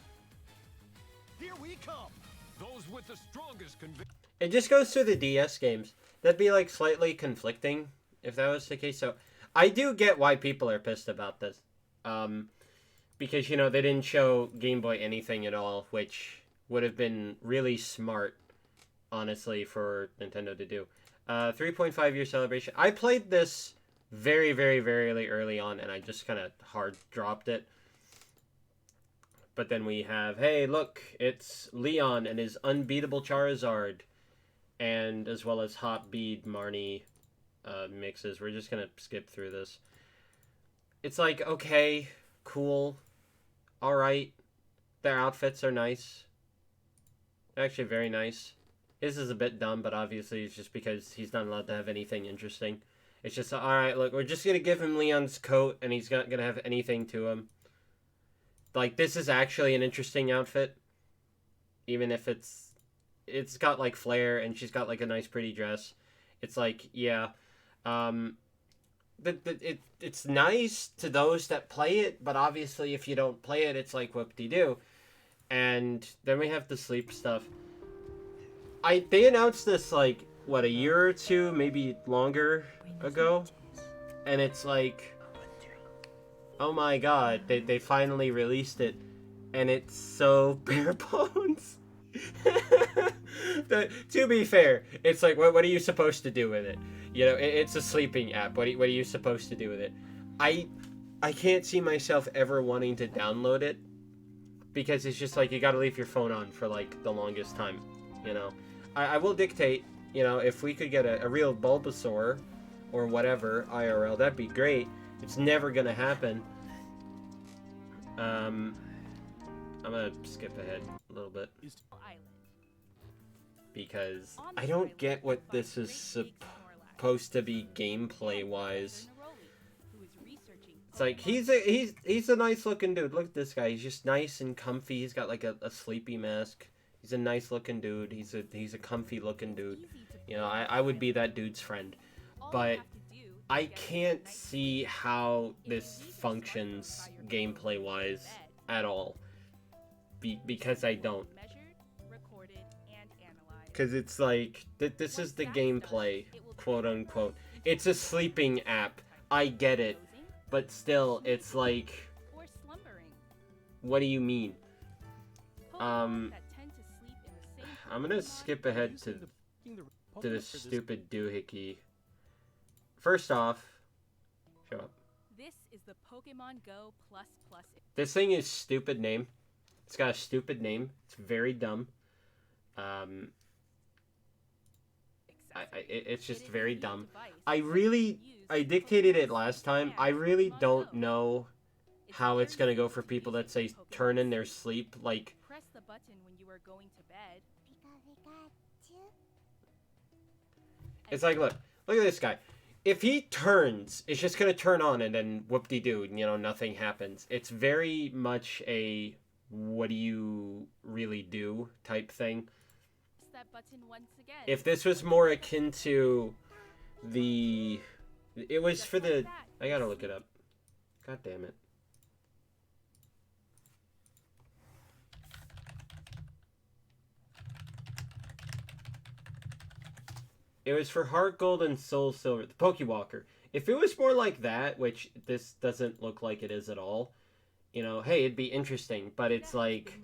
Here we come. Those with the strongest conviction. It just goes through the DS games. That'd be, like, slightly conflicting if that was the case. So, I do get why people are pissed about this. Because, you know, they didn't show Game Boy anything at all, which would have been really smart, honestly, for Nintendo to do. 3.5-year celebration. I played this very, very, very early on, and I just kind of hard dropped it. But then we have, hey, look, it's Leon and his unbeatable Charizard, and as well as Hot Bead Marnie mixes. We're just going to skip through this. It's like, okay, cool, alright. Their outfits are nice. They're actually very nice. This is a bit dumb, but obviously it's just because he's not allowed to have anything interesting. It's just, alright, look, we're just going to give him Leon's coat, and he's not going to have anything to him. Like, this is actually an interesting outfit. Even if it's got, like, flair, and she's got, like, a nice, pretty dress. It's like, yeah. It's nice to those that play it, but obviously if you don't play it, it's like whoop-de-doo. And then we have the sleep stuff. They announced this, like, what, a year or two, maybe longer ago? And it's like, oh my god, they finally released it, and it's so bare bones. To be fair, it's like, what are you supposed to do with it? You know, it's a sleeping app. What are you supposed to do with it? I can't see myself ever wanting to download it, because it's just like, you gotta leave your phone on for, like, the longest time, you know? I will dictate, you know, if we could get a real Bulbasaur or whatever IRL, that'd be great. It's never gonna happen. I'm gonna skip ahead a little bit because I don't get what this is supposed to be gameplay wise. It's like, he's a nice looking dude. Look at this guy. He's just nice and comfy. He's got like a sleepy mask. He's a nice looking dude. He's a comfy looking dude. You know, I would be that dude's friend. But I can't see how this functions gameplay wise at all. Because I don't. Because it's like, this is the gameplay, quote unquote. It's a sleeping app. I get it. But still, it's like, what do you mean? I'm gonna skip ahead to this stupid doohickey. First off, show up. This is the Pokemon Go Plus. This thing is stupid name. It's got a stupid name. It's very dumb. It's just very dumb. I dictated it last time. I really don't know how it's gonna go for people that say turn in their sleep. Like, press the button when you are going to bed. it's like, look at this guy. If he turns, it's just gonna turn on and then whoop-de-doo, you know, nothing happens. It's very much a what do you really do type thing. Press that button once again. If this was more akin to the... It was for the... I gotta look it up. God damn it. It was for Heart Gold and Soul Silver, the Pokewalker. If it was more like that, which this doesn't look like it is at all, you know, hey, it'd be interesting, but it's like...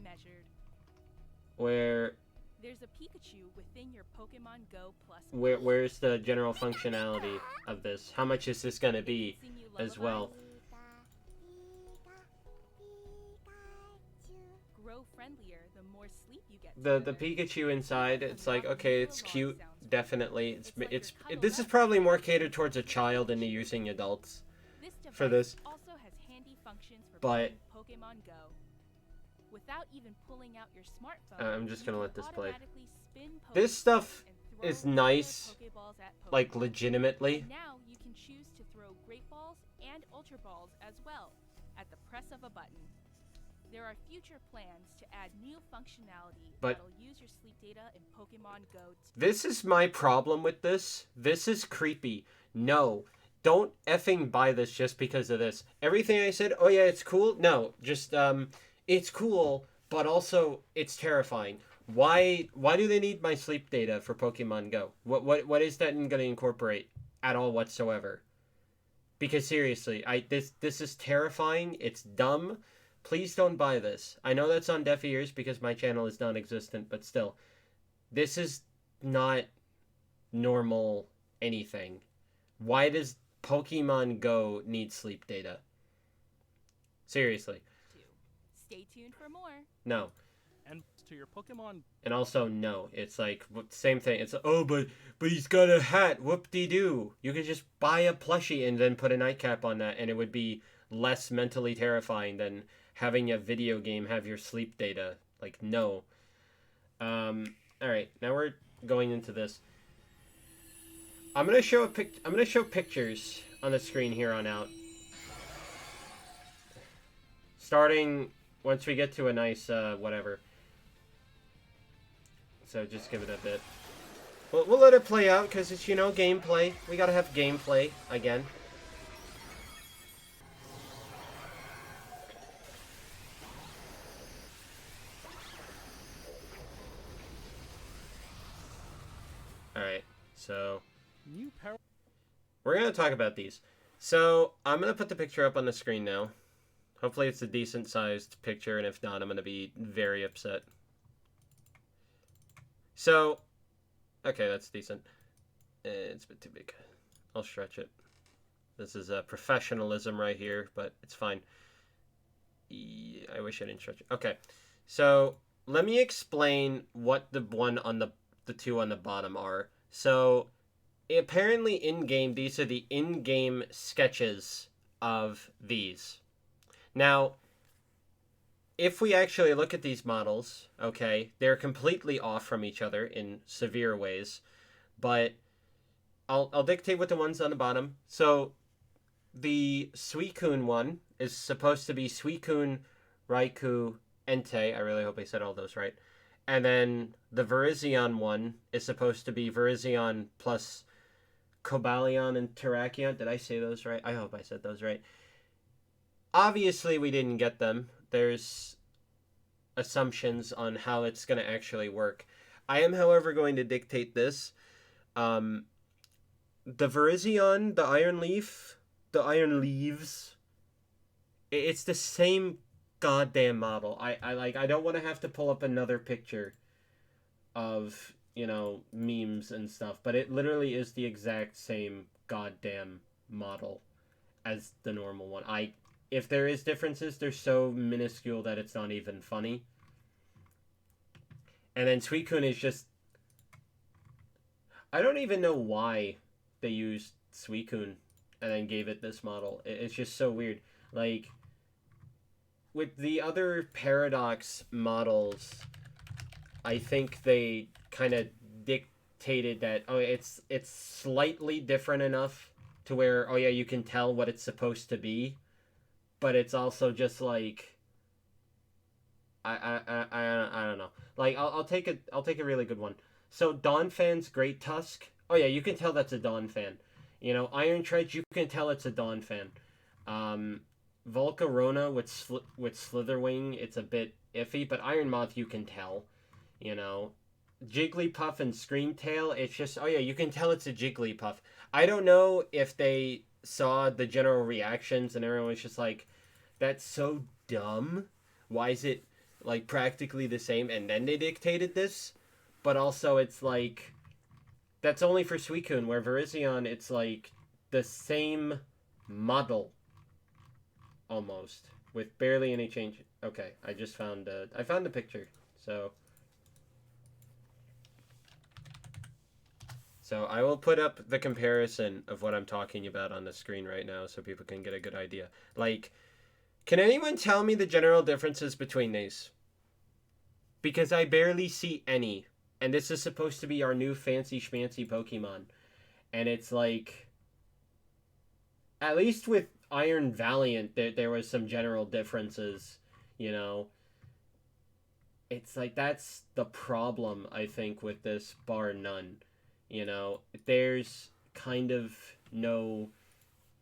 Where... There's a Pikachu within your Pokemon Go Plus. Where's the general functionality of this? How much is this gonna be as well? the Pikachu inside, it's like, okay, it's cute, definitely. This is probably more catered towards a child than using adults for this. Also has handy functions for But playing Pokemon Go. Without even pulling out your smartphone, I'm just gonna let this play. spin This stuff and throw is nice, Pokeballs at Pokemon. like legitimately. And now you can choose to throw Great Balls and Ultra Balls as well at the press of a button. There are future plans to add new functionality But that'll use your sleep data in Pokemon Go. This is my problem with this. This is creepy. No, don't effing buy this just because of this. Everything I said, oh yeah, it's cool. No, just it's cool, but also it's terrifying. Why do they need my sleep data for Pokemon Go? What is that going to incorporate at all whatsoever? Because seriously, this is terrifying. It's dumb. Please don't buy this. I know that's on deaf ears because my channel is non-existent, but still. This is not normal anything. Why does Pokemon Go need sleep data? Seriously. Stay tuned for more. No. And to your Pokemon. And also, no. It's like, same thing. It's, oh, but he's got a hat. Whoop-de-doo. You could just buy a plushie and then put a nightcap on that, and it would be less mentally terrifying than having a video game have your sleep data. Like, no. Alright, now we're going into this. I'm gonna show pictures on the screen here on out. Starting once we get to a nice, whatever. So just give it a bit. We'll let it play out, because it's, you know, gameplay. We gotta have gameplay, again. Alright, so we're going to talk about these. So I'm going to put the picture up on the screen now. Hopefully it's a decent sized picture, and if not, I'm going to be very upset. So, okay, that's decent. It's a bit too big. I'll stretch it. This is professionalism right here, but it's fine. I wish I didn't stretch it. Okay, so let me explain what the two on the bottom are. So apparently in-game, these are the in-game sketches of these. Now, if we actually look at these models, okay, they're completely off from each other in severe ways, but I'll dictate with the ones on the bottom. So the Suicune one is supposed to be Suicune, Raikou, Entei. I really hope I said all those right. And then the Virizion one is supposed to be Virizion plus Cobalion and Terrakion. Did I say those right? I hope I said those right. Obviously, we didn't get them. There's assumptions on how it's going to actually work. I am, however, going to dictate this. The Virizion, the Iron Leaf, the Iron Leaves, it's the same goddamn model. I don't want to have to pull up another picture of, you know, memes and stuff, but it literally is the exact same goddamn model as the normal one. If there is differences, they're so minuscule that it's not even funny. And then Suicune is just, I don't even know why they used Suicune and then gave it this model. It's just so weird. Like, with the other Paradox models, I think they kind of dictated that, oh, it's slightly different enough to where, oh yeah, you can tell what it's supposed to be, but it's also just like, I don't know. Like, I'll take a really good one. So Donphan's Great Tusk, oh yeah, you can tell that's a Donphan. You know, Iron Tread, you can tell it's a Donphan. Volcarona with Slitherwing, it's a bit iffy, but Iron Moth you can tell, you know. Jigglypuff and Screamtail, it's just, oh yeah, you can tell it's a Jigglypuff. I don't know if they saw the general reactions and everyone was just like, that's so dumb. Why is it, like, practically the same? And then they dictated this. But also it's like, that's only for Suicune, where Virizion, it's like the same model. Almost, with barely any change. Okay, I just found I found the picture. So So I will put up the comparison of what I'm talking about on the screen right now so people can get a good idea. Like, can anyone tell me the general differences between these? Because I barely see any. And this is supposed to be our new fancy schmancy Pokemon. And it's like, at least with Iron Valiant, there was some general differences, you know. It's like, that's the problem, I think, with this, bar none. You know, there's kind of no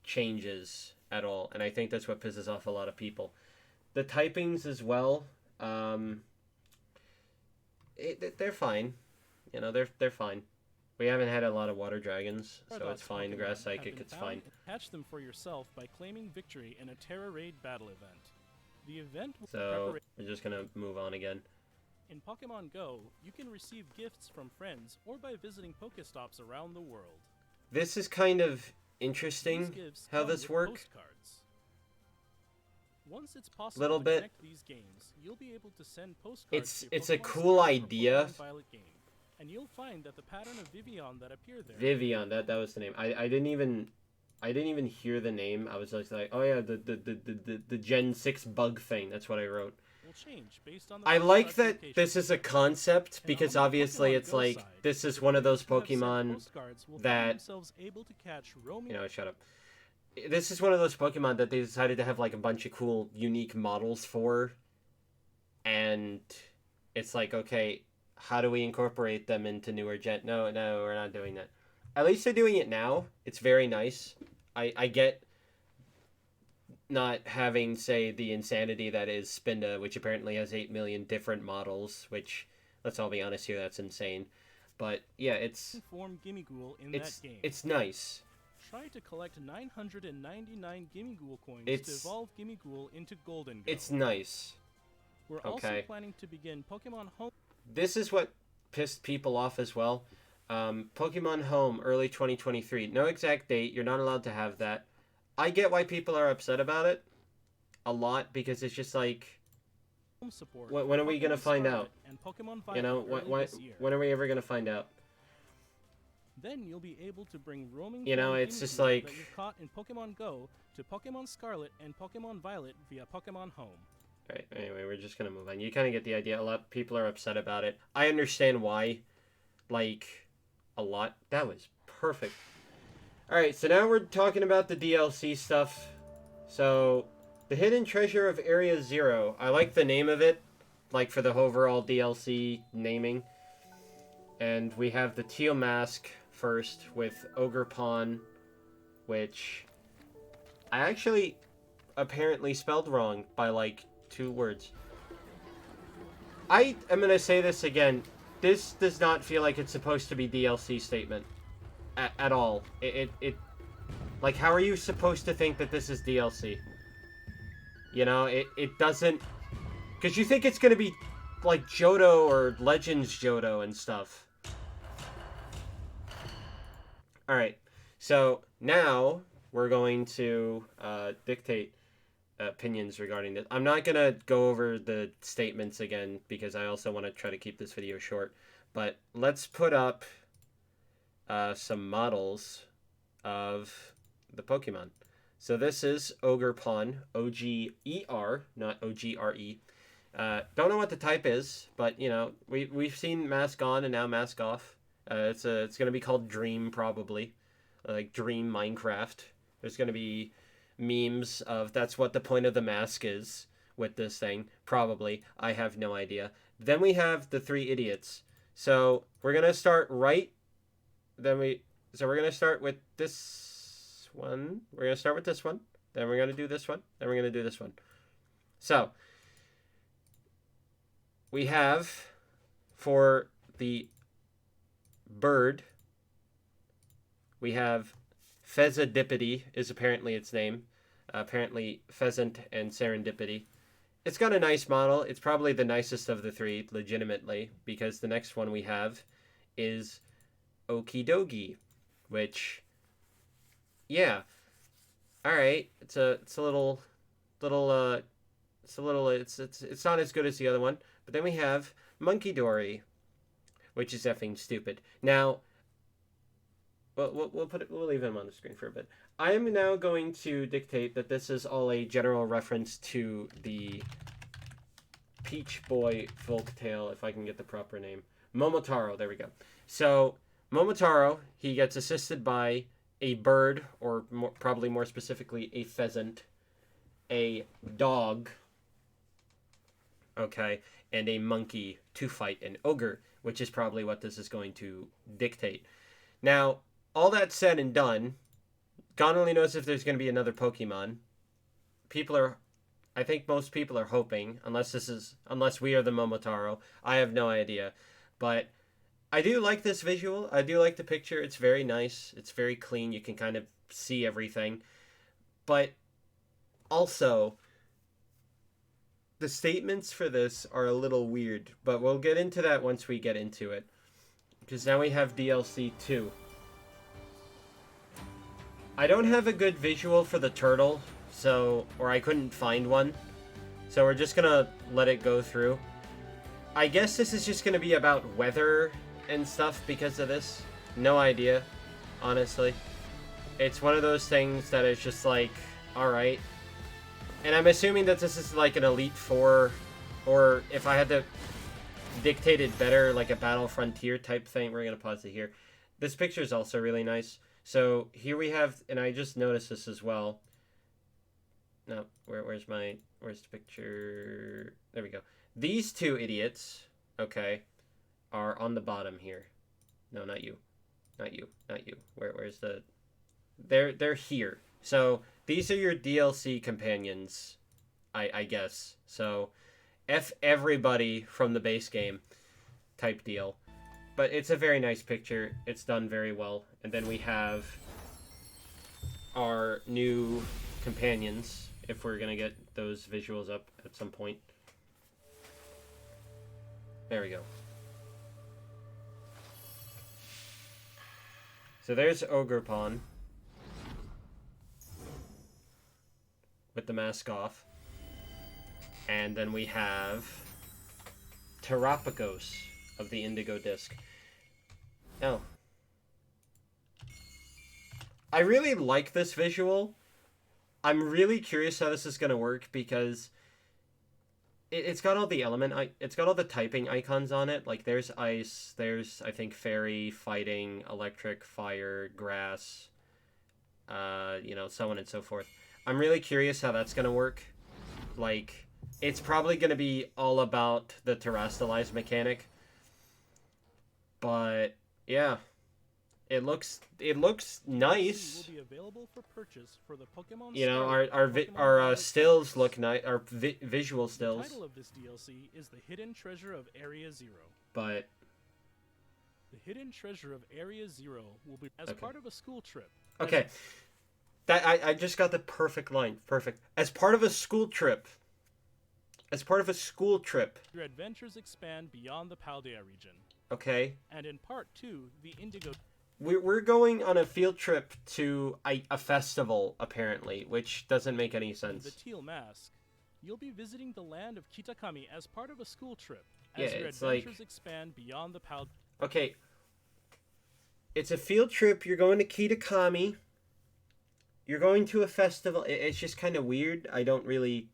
changes at all. And I think that's what pisses off a lot of people. The typings as well, they're fine. You know, they're fine. We haven't had a lot of water dragons, so it's fine. Grass Psychic, it's fine. Catch them for yourself by claiming victory in a Terra Raid battle event. The event will So we're just gonna move on again. In Pokemon Go, you can receive gifts from friends or by visiting Pokestops around the world. This is kind of interesting how this works. Once it's possible Little to bit. connect these games, you'll be able to send postcards It's to a Pokemon cool Scarlet or idea. Pokemon Violet game, and you'll find that the pattern of Vivian that appeared there. Vivian, that was the name. I didn't even hear the name. I was just like, oh yeah, the Gen 6 bug thing. That's what I wrote. Will change based on the I like that location. this is a concept because obviously it's like this is one of those Pokemon that you know, shut up. This is one of those Pokemon that they decided to have like a bunch of cool unique models for, and it's like, okay, how do we incorporate them into newer gen? No, we're not doing that. At least they're doing it now. It's very nice. I get not having, say, the insanity that is Spinda, which apparently has 8 million different models, which, let's all be honest here, that's insane. But yeah, it's nice. Try to collect 999 Gimmighoul coins to evolve Gimmighoul into Golden Go. It's nice. We're also planning to begin Pokemon Home. This is what pissed people off as well. Pokemon Home, early 2023. No exact date. You're not allowed to have that. I get why people are upset about it. A lot, because it's just like, when are we going to find out? You know, when are we ever going to find out? Then you'll be able to bring roaming it's just like that you've caught in Pokemon Go to Pokemon Scarlet and Pokemon Violet via Pokemon Home. Alright, anyway, we're just gonna move on. You kind of get the idea. A lot of people are upset about it. I understand why. Like, a lot. That was perfect. Alright, so now we're talking about the DLC stuff. So, the Hidden Treasure of Area Zero. I like the name of it, like for the overall DLC naming. And we have the Teal Mask first with Ogre Pawn, which I actually apparently spelled wrong by like 2 words. I am going to say this again. This does not feel like it's supposed to be DLC statement at all. It like, how are you supposed to think that this is DLC? You know, it doesn't, because you think it's going to be like Johto or Legends Johto and stuff. Alright, so now we're going to dictate opinions regarding this. I'm not going to go over the statements again because I also want to try to keep this video short. But let's put up some models of the Pokemon. So this is Ogre Pawn, O-G-E-R, not O-G-R-E. Don't know what the type is, but, you know, we've seen Mask On and now Mask Off. It's going to be called Dream, probably. Like Dream Minecraft. There's going to be memes of that's what the point of the mask is with this thing. Probably. I have no idea. Then we have the 3 idiots. So we're going to start right. So we're going to start with this one. We're going to start with this one. Then we're going to do this one. Then we're going to do this one. So we have for the bird, we have Pheasantipity is apparently its name. Apparently Pheasant and Serendipity. It's got a nice model. It's probably the nicest of the 3, legitimately, because the next one we have is Okidogi, which, yeah, all right. It's not as good as the other one. But then we have Monkey Dory, which is effing stupid. Now, we'll leave him on the screen for a bit. I am now going to dictate that this is all a general reference to the Peach Boy folktale, if I can get the proper name. Momotaro, there we go. So, Momotaro, he gets assisted by a bird, or probably more specifically, a pheasant, a dog, okay, and a monkey to fight an ogre, which is probably what this is going to dictate. Now, all that said and done, God only knows if there's going to be another Pokemon. I think most people are hoping, unless we are the Momotaro. I have no idea. But I do like this visual. I do like the picture. It's very nice. It's very clean. You can kind of see everything. But also, the statements for this are a little weird. But we'll get into that once we get into it. Because now we have DLC 2. I don't have a good visual for the turtle, or I couldn't find one. So we're just gonna let it go through. I guess this is just gonna be about weather and stuff because of this. No idea, honestly. It's one of those things that is just like, alright. And I'm assuming that this is like an Elite Four, or if I had to dictate it better, like a Battle Frontier type thing. We're gonna pause it here. This picture is also really nice. So here we have, and I just noticed this as well. No, where's the picture? There we go. These two idiots, okay, are on the bottom here. No, not you. Not you. Not you. Where's the... They're here. So these are your DLC companions, I guess. So F everybody from the base game type deal. But it's a very nice picture. It's done very well. And then we have our new companions, if we're going to get those visuals up at some point. There we go. So there's Ogerpon with the mask off. And then we have Terapagos of the Indigo Disc. Now, I really like this visual. I'm really curious how this is going to work because it's got all the it's got all the typing icons on it. Like there's ice, there's I think fairy, fighting, electric, fire, grass, so on and so forth. I'm really curious how that's going to work. Like it's probably going to be all about the terrestrialize mechanic. But yeah, it looks nice. Will be available for purchase for the Pokemon our stills look nice. Our visual stills. The title of this DLC is The Hidden Treasure of Area Zero. But the Hidden Treasure of Area Zero will be as part of a school trip. Okay, that I just got the perfect line. Perfect. As part of a school trip. As part of a school trip. Your adventures expand beyond the Paldea region. Okay. And in part 2, the Indigo... We're going on a field trip to a festival, apparently, which doesn't make any sense. The Teal Mask. You'll be visiting the land of Kitakami as part of a school trip. As your adventures expand beyond the Paldea... Okay. It's a field trip. You're going to Kitakami. You're going to a festival. It's just kind of weird. I don't really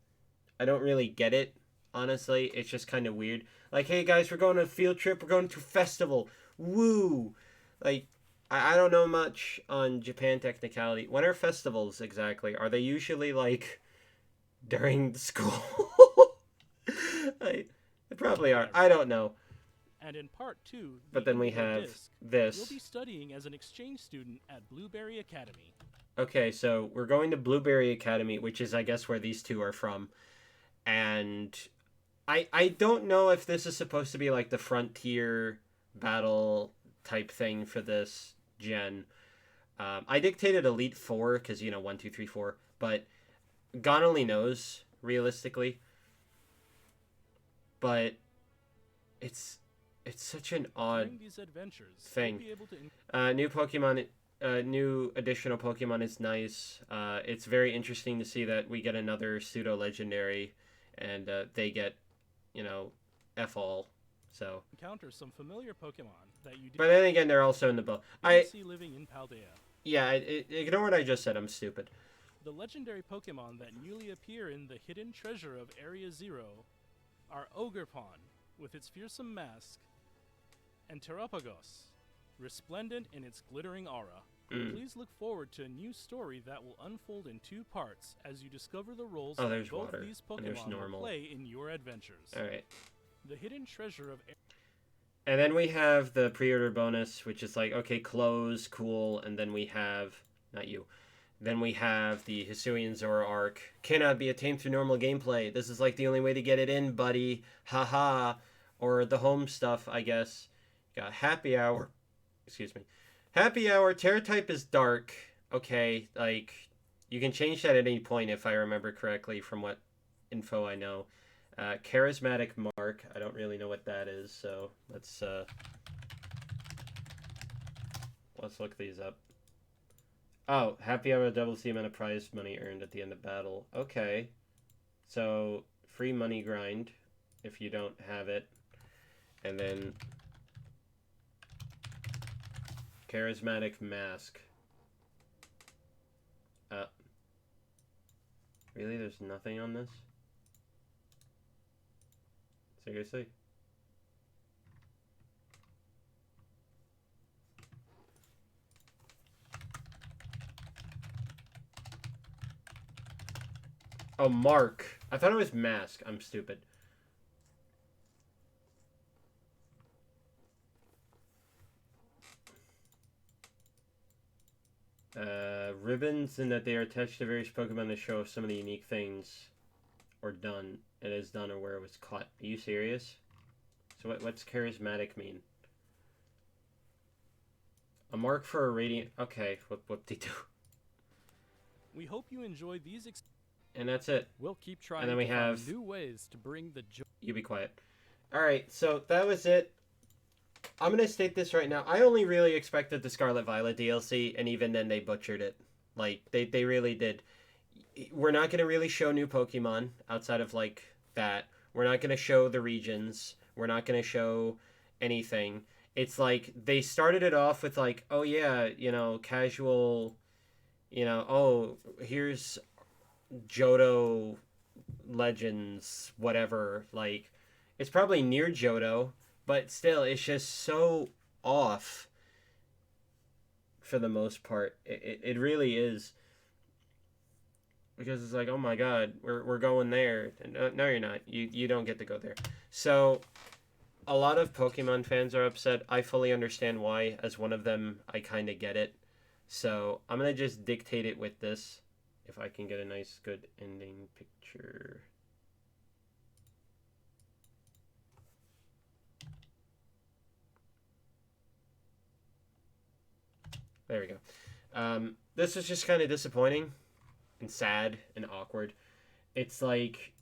get it, honestly. It's just kind of weird. Like, hey guys, we're going on a field trip. We're going to a festival. Woo! Like, I don't know much on Japan technicality. When are festivals exactly? Are they usually, like, during school? They probably are. I don't know. And in part 2, but then we have this. You'll be studying as an exchange student at Blueberry Academy. Okay, so we're going to Blueberry Academy, which is, I guess, where these two are from. And I don't know if this is supposed to be like the frontier battle type thing for this gen. I dictated Elite Four because 1, 2, 3, 4, but God only knows realistically. But it's such an odd thing. New Pokemon, new additional Pokemon is nice. It's very interesting to see that we get another pseudo legendary, and they get F all So, Encounter some familiar Pokemon that you but then again, they're also in the book. didn't see living in Paldea. Yeah, ignore what I just said. I'm stupid. The legendary Pokemon that newly appear in the hidden treasure of Area Zero are Ogerpon, with its fearsome mask, and Terapagos, resplendent in its glittering aura. Please look forward to a new story that will unfold in 2 parts as you discover the roles that both water, these and there's Pokemon will normal. play in your adventures. Alright. The hidden treasure of And then we have the pre-order bonus, which is like, okay, clothes, cool, and then we have, not you, then we have the Hisuian Zora arc. Cannot be attained through normal gameplay. This is like the only way to get it in, buddy. Haha. Or the home stuff, I guess. Got Happy Hour. Excuse me. Happy Hour, Terra type is dark. Okay, like, you can change that at any point if I remember correctly from what info I know. Charismatic Mark, I don't really know what that is, so let's look these up. Oh, Happy Hour doubles the amount of prize money earned at the end of battle. Okay. So, free money grind if you don't have it. And then Charismatic Mask. Really? There's nothing on this? Seriously? Oh, Mark. I thought it was Mask. I'm stupid. Ribbons, and that they are attached to various Pokemon to show some of the unique things or done. It is done or where it was caught. Are you serious? So what's charismatic mean? A mark for a radiant... Okay, whoop-de-doo. We hope you enjoy these and that's it. We'll keep trying and then we to have... find new ways to bring the joy... You be quiet. Alright, so that was it. I'm going to state this right now. I only really expected the Scarlet Violet DLC, and even then they butchered it. Like, they really did. We're not going to really show new Pokemon outside of, like, that. We're not going to show the regions. We're not going to show anything. It's like, they started it off with, like, oh yeah, you know, casual, you know, oh, here's Johto Legends, whatever. Like, it's probably near Johto, but still, it's just so off for the most part. It really is. Because it's like, oh my god, we're going there. No, you're not. You don't get to go there. So, a lot of Pokemon fans are upset. I fully understand why. As one of them, I kind of get it. So, I'm going to just dictate it with this. If I can get a nice, good ending picture. There we go. This was just kind of disappointing and sad and awkward. It's like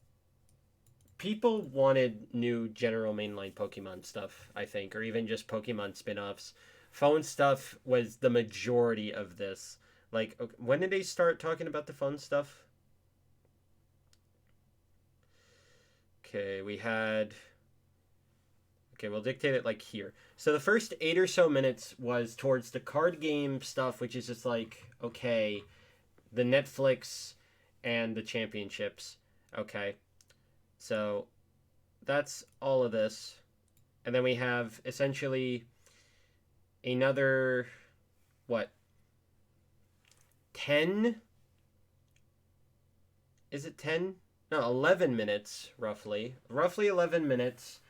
people wanted new general mainline Pokemon stuff, I think, or even just Pokemon spin-offs. Phone stuff was the majority of this. Like, okay, when did they start talking about the phone stuff? Okay, we had... Okay, we'll dictate it like here. So the first 8 or so minutes was towards the card game stuff, which is just like, okay, the Netflix and the championships. Okay. So that's all of this. And then we have essentially another, what, 10? Is it 10? No, 11 minutes, roughly. Roughly 11 minutes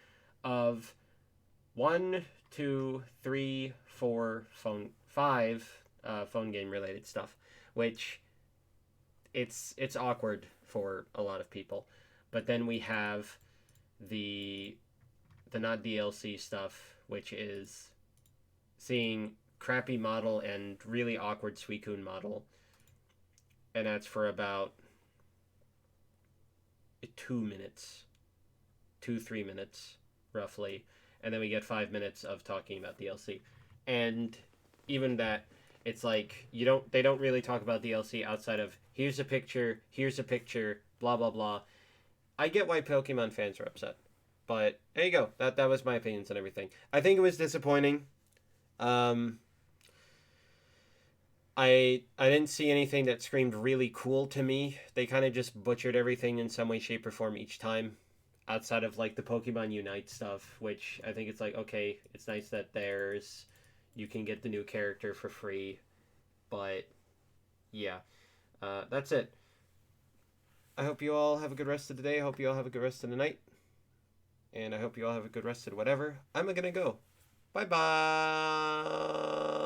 of 1, 2, 3, 4, 5 phone game related stuff, which it's awkward for a lot of people. But then we have the not DLC stuff, which is seeing crappy model and really awkward Suicune model, and that's for about 2 minutes, 3 minutes roughly, and then we get 5 minutes of talking about DLC. And even that, it's like they don't really talk about DLC outside of here's a picture, blah blah blah. I get why Pokemon fans are upset. But there you go. That was my opinions and everything. I think it was disappointing. I didn't see anything that screamed really cool to me. They kind of just butchered everything in some way, shape, or form each time, outside of like the Pokemon Unite stuff, which I think it's like, okay, it's nice that you can get the new character for free, but yeah, that's it. I hope you all have a good rest of the day. I hope you all have a good rest of the night, and I hope you all have a good rest of whatever. I'm gonna go. Bye bye.